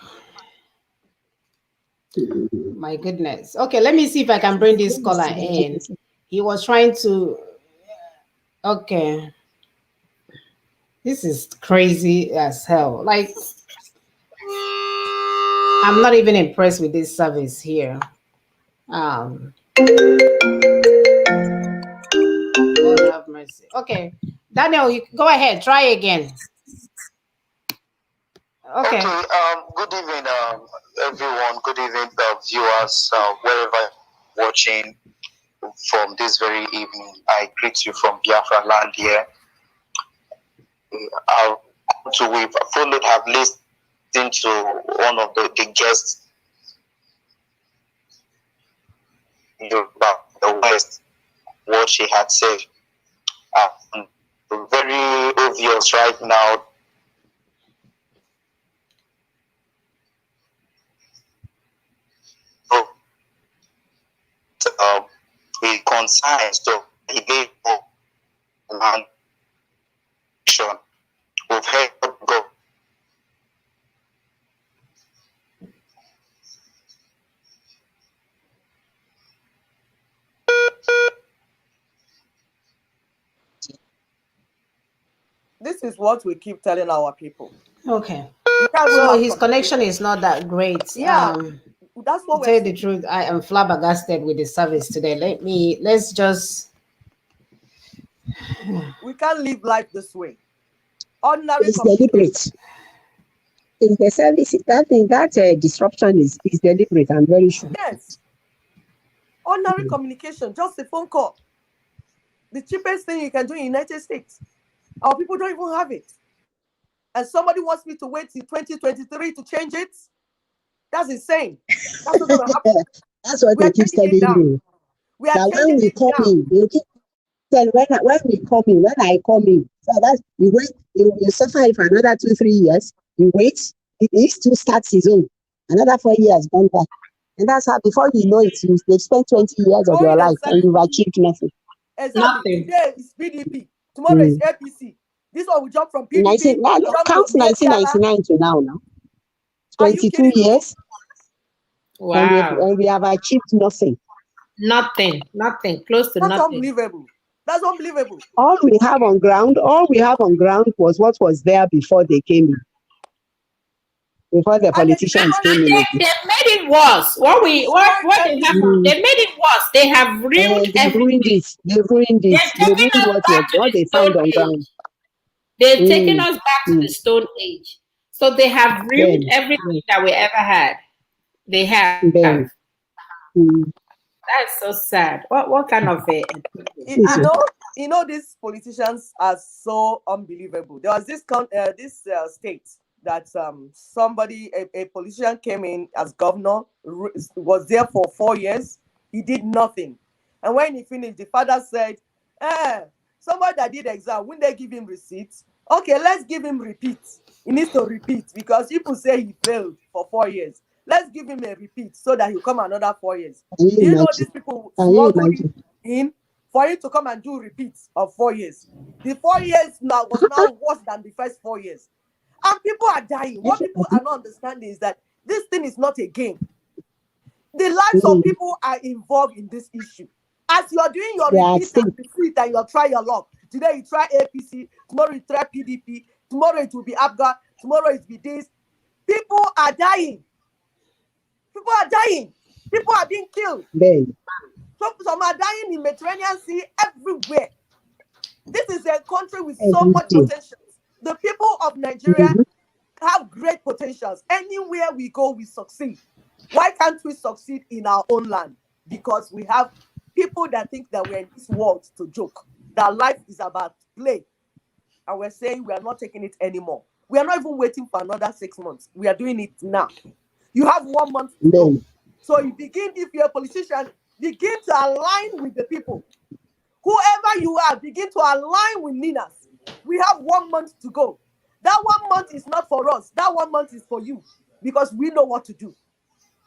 My goodness. Okay, let me see if I can bring this caller in. He was trying to. Okay. This is crazy as hell. Like, I'm not even impressed with this service here. Lord have mercy. Okay, Daniel, you go ahead. Try again. Okay. Good evening, everyone. Good evening, viewers, wherever watching from this very evening. I greet you from Biafra land here. We've followed, have listened to one of the guests about the West, what she had said. Very obvious right now. With concerns to the land action. We've heard go. This is what we keep telling our people. Okay. You can't So have his connection is not that great. Yeah, that's To what tell we're you the saying. truth, I am flabbergasted with the service today. Let's just. We can't live life this way. Ordinary It's communication. deliberate. In the service, that disruption is deliberate. I'm very sure. Yes. Ordinary communication, just a phone call. The cheapest thing you can do in the United States. Our people don't even have it. And somebody wants me to wait till 2023 to change it. That's insane. That's not going to happen. That's what We they are keep changing it telling now. you. We are That when changing we it come now. in, they keep telling when I come in. So that's you wait, you suffer it for another 2-3 years. You wait, he still starts his own. Another 4 years gone by. And that's how before you know it, they've spent 20 years of your Going life and exactly. you've achieved nothing. Exactly. Nothing. Today is PDP. Tomorrow is APC. This one will jump from PDP, jump to Count BFIALA. 1999 to now. Are you 22 kidding me? years, and Wow. we have achieved nothing. Nothing. Nothing. Close to That's nothing. unbelievable. That's unbelievable. All we have on ground was what was there before they came in. Before the And they politicians destroyed came it. in. They made it worse. What they have, they made it worse. They have ruined They've ruined everything. it. They've ruined it. They're They taking ruined us back to what the they Stone found on ground. Age. They're taking Mm, us back to the mm, Stone Age. So they have ruined then, everything that we ever had. They have. then. Mm. That's so sad. What kind of a people? You know, these politicians are so unbelievable. There was this state that somebody, a politician came in as governor, was there for 4 years. He did nothing, and when he finished, the father said, "Eh, somebody that did exam, wouldn't they give him receipts? Okay, let's give him repeat. He needs to repeat because people say he failed for 4 years. Let's give him a repeat so that he'll come another 4 years." Can you Do you know imagine? these people Can you smuggled imagine? in for him to come and do repeats of 4 years? The 4 years now was now worse than the first 4 years. And people are dying. What people are not understanding is that this thing is not a game. The lives of Mm, people are involved in this issue. As you're doing your they are at repeat stake. and repeat and you're trying your luck, today you try APC, tomorrow you try PDP, tomorrow it will be ABGA, tomorrow it will be this. People are dying. People are dying. People are being killed. Then, Some are dying in Mediterranean Sea everywhere. This is a country with so much everything. potential. The people of Nigeria Mhm. have great potentials. Anywhere we go, we succeed. Why can't we succeed in our own land? Because we have people that think that we're in this world to joke, that life is about play. And we're saying we are not taking it anymore. We are not even waiting for another 6 months. We are doing it now. You have 1 month to go. Then, So you begin, if you're a politician, begin to align with the people. Whoever you are, begin to align with NINAS. We have 1 month to go. That 1 month is not for us. That 1 month is for you because we know what to do.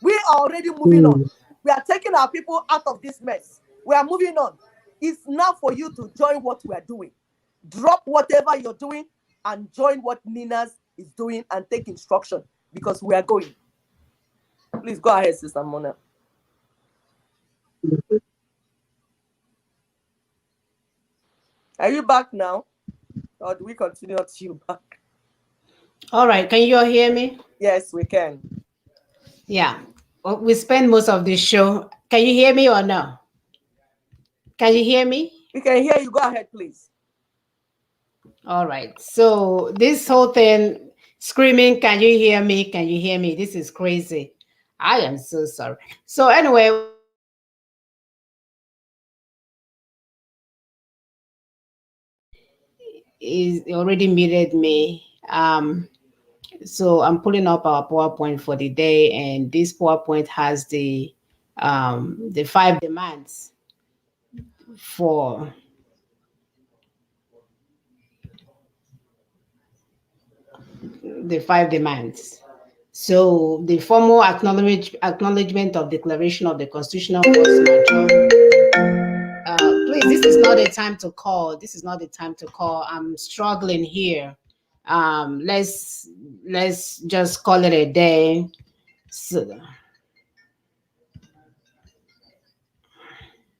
We are already moving on. mm, We are taking our people out of this mess. We are moving on. It's now for you to join what we are doing. Drop whatever you're doing and join what NINAS is doing and take instruction because we are going. Please go ahead, Sister Mona. mhm. Are you back now? Or do we continue to you back? All right, can you all hear me? Yes, we can. Yeah. Well, we spend most of the show. Can you hear me or no? Can you hear me? We can hear you. Go ahead, please. All right. So this whole thing, screaming, can you hear me? Can you hear me? This is crazy. I am so sorry. So anyway, what I was saying is already muted me. So I'm pulling up our PowerPoint for the day, and this PowerPoint has the 5 demands for the 5 demands. So the formal acknowledgement of declaration of the constitutional force majeure. Please, this is not a time to call. This is not the time to call. I'm struggling here. Let's just call it a day. So,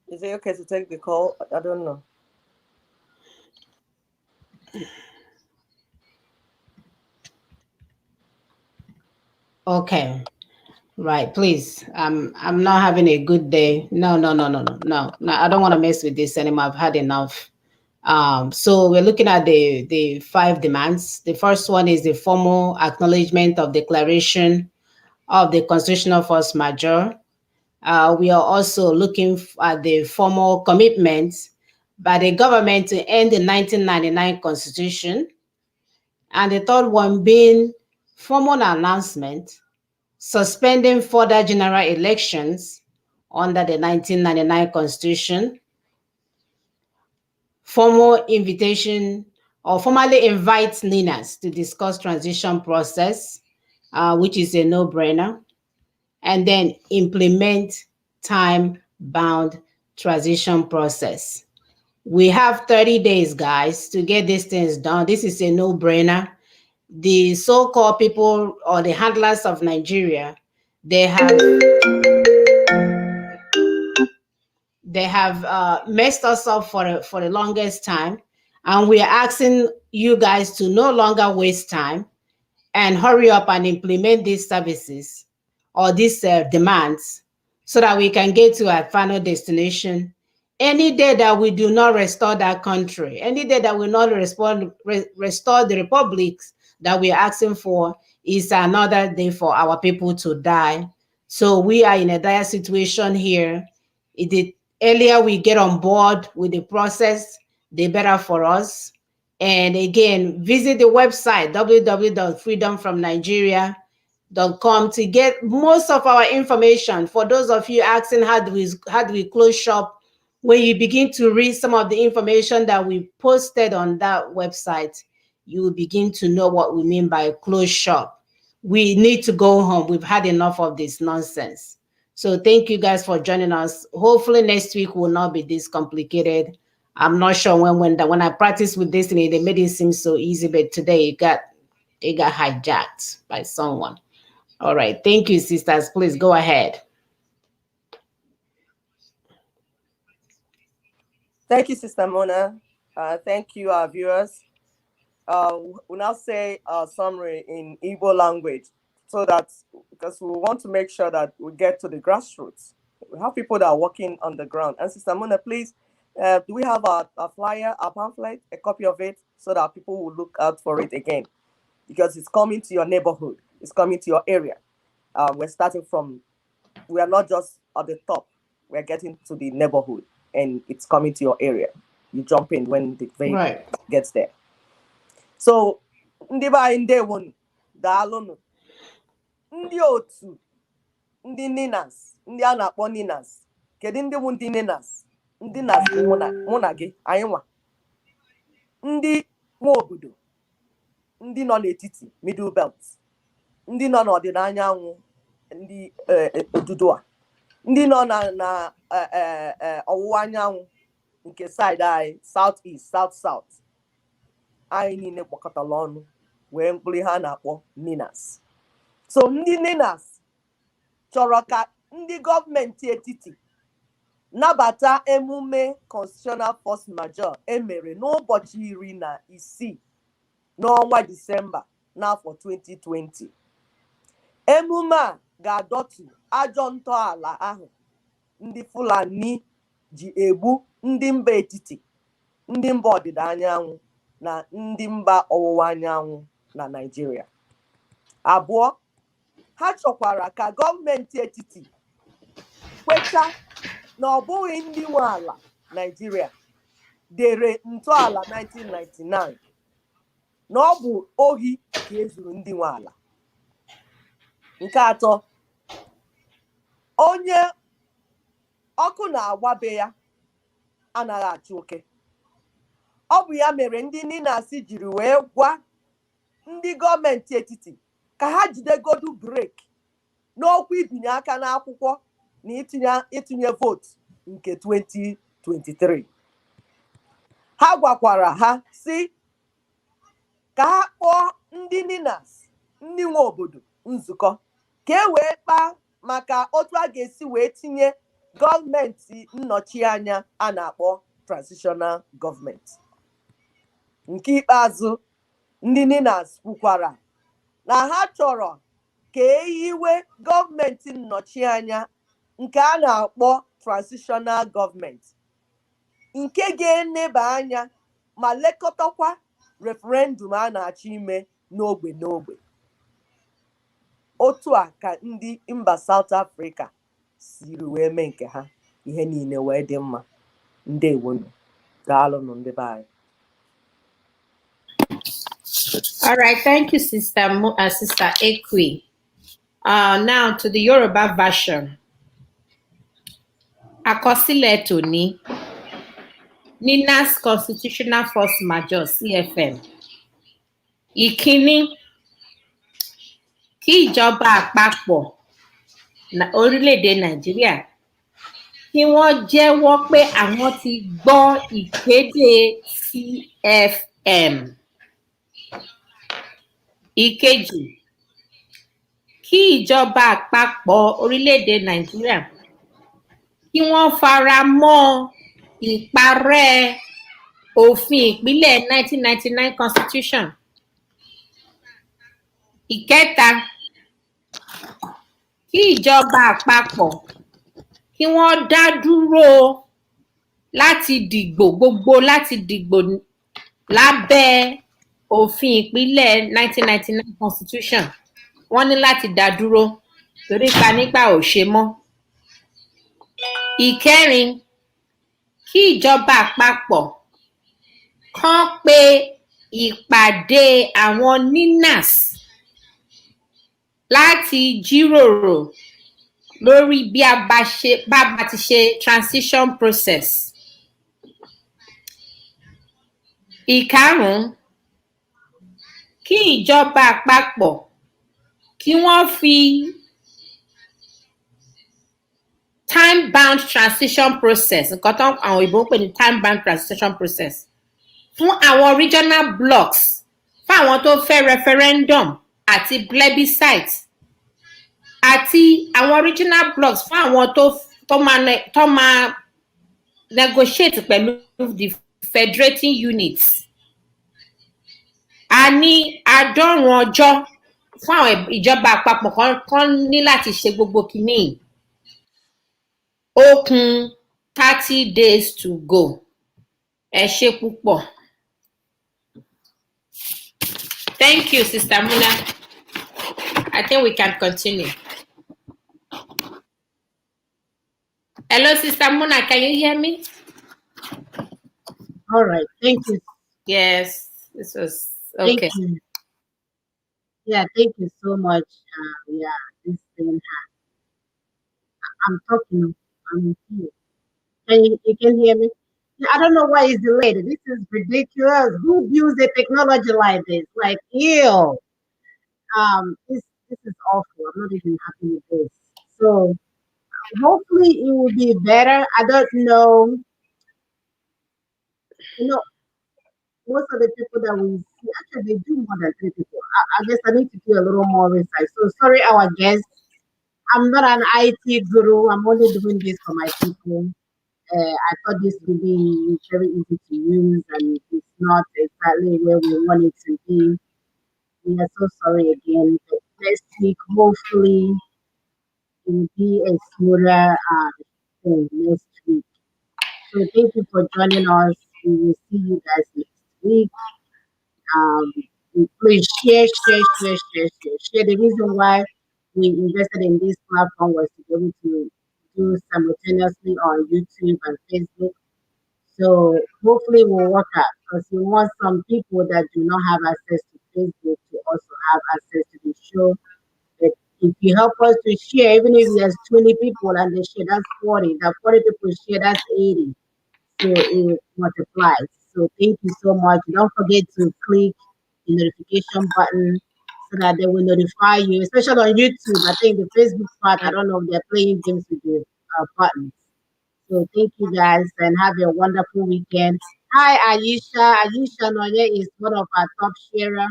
Is it okay to take the call? I don't know. okay, right. Please, I'm not having a good day. No, no, no, no, no, no, no. I don't want to mess with this anymore. I've had enough. So we're looking at the 5 demands. The first one is the formal acknowledgement of declaration of the constitutional force majeure. We are also looking at the formal commitment by the government to end the 1999 constitution. And the third one being formal announcement suspending further general elections under the 1999 constitution, formal invitation or formally invite NINAS to discuss transition process, which is a no-brainer, and then implement time-bound transition process. We have 30 days, guys, to get these things done. This is a no-brainer. The so-called people or the handlers of Nigeria, they have messed us up for the longest time, and we are asking you guys to no longer waste time and hurry up and implement these services or these demands so that we can get to our final destination. Any day that we do not restore that country, any day that we not restore the republics that we are asking for, is another day for our people to die. So we are in a dire situation here. The earlier we get on board with the process, the better for us. And again, visit the website www.freedomfromnigeria.com to get most of our information. For those of you asking how do we close shop, when you begin to read some of the information that we posted on that website, you will begin to know what we mean by close shop. We need to go home. We've had enough of this nonsense. So thank you guys for joining us. Hopefully next week will not be this complicated. I'm not sure when I practiced with this thing, they made it seem so easy, but today it got hijacked by someone. All right. Thank you, sisters. Please go ahead. Thank you, Sister Mona. Thank you, our viewers. We'll now say a summary in Igbo language so that, because we want to make sure that we get to the grassroots. We have people that are working on the ground. And Sister Mona, please, do we have a flyer, a pamphlet, a copy of it so that people will look out for it again? Because it's coming to your neighborhood. It's coming to your area. We're starting from, we are not just at the top. We're getting to the neighborhood and it's coming to your area. You jump in when the vehicle gets there. So, ndị be anyị ndewonu, daalụnụ. Ndị otu, ndị NINAS, ndị a na-akpọ NINAS. Kedu ndị bụ ndị NINAS? Ndị NAS mụ na gị, anyị nwa. Ndị nwe obodo, ndị nọ n'etiti, middle belt. Ndị nọ n'ọdịda anyanwụ, ndị Odudua. Ndị nọ na ọwụwa anyanwụ nke side anyị, south east, south south. Anyị niile kpọkọtara ọnụ wee mkpụrụ ha na-akpọ NINAS. So ndị NINAS chọrọ ka ndị gọọmenti etiti nabata emume Constitutional Force Majeure emere n'ụbọchị 16 n'ọnwa Disemba n'afọ 2020. Emume a ga-adọtu ajọ ntọala ahụ ndị Fulani ji egbu ndị mba etiti, ndị mba ọdịda anyanwụ na ndị mba ọwụwa anyanwụ na Naịjirịa. Abụọ, ha chọkwara ka gọọmenti etiti kweta na ọ bụghị ndị nwe ala Naịjirịa dere ntọala 1999 na ọ bụ ohi ka ezuru ndị nwe ala. Nke atọ, onye ọkụ na-agbabe ya anaghị achụ oke. Ọ bụ ya mere ndị NINAS jiri wee gwa ndị gọọmenti etiti ka ha jidegodu breki n'okwu ibinye aka n'akwụkwọ na itinye vootu nke 2023. Ha gwakwara ha si ka ha kpọọ ndị NINAS, ndị nwe obodo nzukọ ka e wee kpaa maka otu a ga-esi wee tinye gọọmenti nnọchianya a na-akpọ transitional gọọmenti. Nke ikpeazụ, ndị NINAS kwukwara na ha chọrọ ka eyiwe gọọmenti nnọchianya nke a na-akpọ transitional gọọmenti, nke ga-eneba anya ma lekọtakwa referendum a na-achọ ime n'ogbe n'ogbe. Otu a ka ndị mba South Africa siri wee mee nke ha, ihe niile wee dị mma. Ndewonu, daalụnụ ndị be anyị. All right, thank you, Sister Ekwe. Now to the Yoruba version. Àkọsílẹ̀ tòní, NINAS Constitutional Force Majeure CFM. Ìkíní, kí ìjọba àpapọ̀ orílẹ̀-èdè Nàìjíríà kí wọ́n jẹ́wọ́ pé àwọn ti gbọ́ ìkéde CFM. Ìkejì, kí ìjọba àpapọ̀ orílẹ̀-èdè Nàìjíríà kí wọ́n fara mọ́ ìparẹ́ òfin ìpínlẹ̀ 1999 Constitution. Ìkẹta, kí ìjọba àpapọ̀ kí wọ́n dá dúró láti dìgbò lábẹ́ òfin ìpínlẹ̀ 1999 Constitution. Wọ́n ní láti dá dúró torí ká nípa ò ṣe mọ́. Ìkẹrin, kí ìjọba àpapọ̀ kán pe ìpàdé àwọn NINAS láti jíròrò lórí bí a bá ti ṣe transition process. Ìkarùn-ún, kí ìjọba àpapọ̀ kí wọ́n fi time bound transition process, nǹkan tó àwọn òyìnbó ń pè ní time bound transition process, fún àwọn regional blocks, fún àwọn tó fẹ́ referendum àti plebiscite, àti àwọn regional blocks fún àwọn tó máa negotiate pẹ̀lú the federating units. A ní 70 ọjọ́ fún àwọn ìjọba àpapọ̀ kan ní láti ṣe gbogbo kìíní. Ó kù 30 days to go. Ẹ ṣé púpọ̀. Thank you, Sister Muna. I think we can continue. Hello, Sister Muna, can you hear me? All right, thank you. Yes, this was okay. Thank you. Yeah, thank you so much. Yeah, this thing has. I'm talking. I'm here. You can hear me? I don't know why it's delayed. This is ridiculous. Who views a technology like this? Like, ew. This is awful. I'm not even happy with this. So hopefully it will be better. I don't know. You know, most of the people that we see, actually, they do more than 3 people. I guess I need to do a little more research. So sorry, our guests. I'm not an IT guru. I'm only doing this for my people. I thought this would be very easy to use, and it's not exactly where we want it to be. We are so sorry again. But next week, hopefully, it will be a smoother thing next week. So thank you for joining us. We will see you guys next week. Please share. The reason why we invested in this platform was to be able to do simultaneously on YouTube and Facebook. So hopefully we'll work out, because we want some people that do not have access to Facebook to also have access to the show. But if you help us to share, even if there's 20 people and they share, that's 40. That 40 people share, that's 80. So it multiplies. So thank you so much. Don't forget to click the notification button so that they will notify you, especially on YouTube. I think the Facebook part, I don't know if they're playing games with the buttons. So thank you guys and have a wonderful weekend. Hi, Ayesha. Ayesha Noye is one of our top sharer.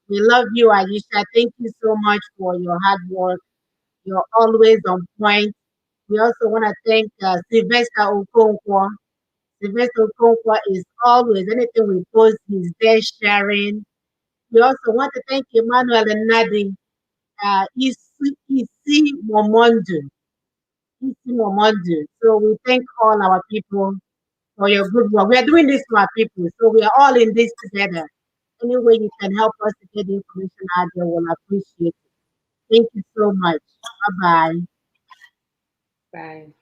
We love you, Ayesha. Thank you so much for your hard work. You're always on point. We also want to thank Sylvester Okonkwo. Sylvester Okonkwo is always, anything we post, he's there sharing. We also want to thank Emmanuel and Nadi. Isi Momondu. So we thank all our people for your good work. We are doing this to our people, so we are all in this together. Any way you can help us to get the information out there, we'll appreciate it. Thank you so much. Bye-bye. Bye.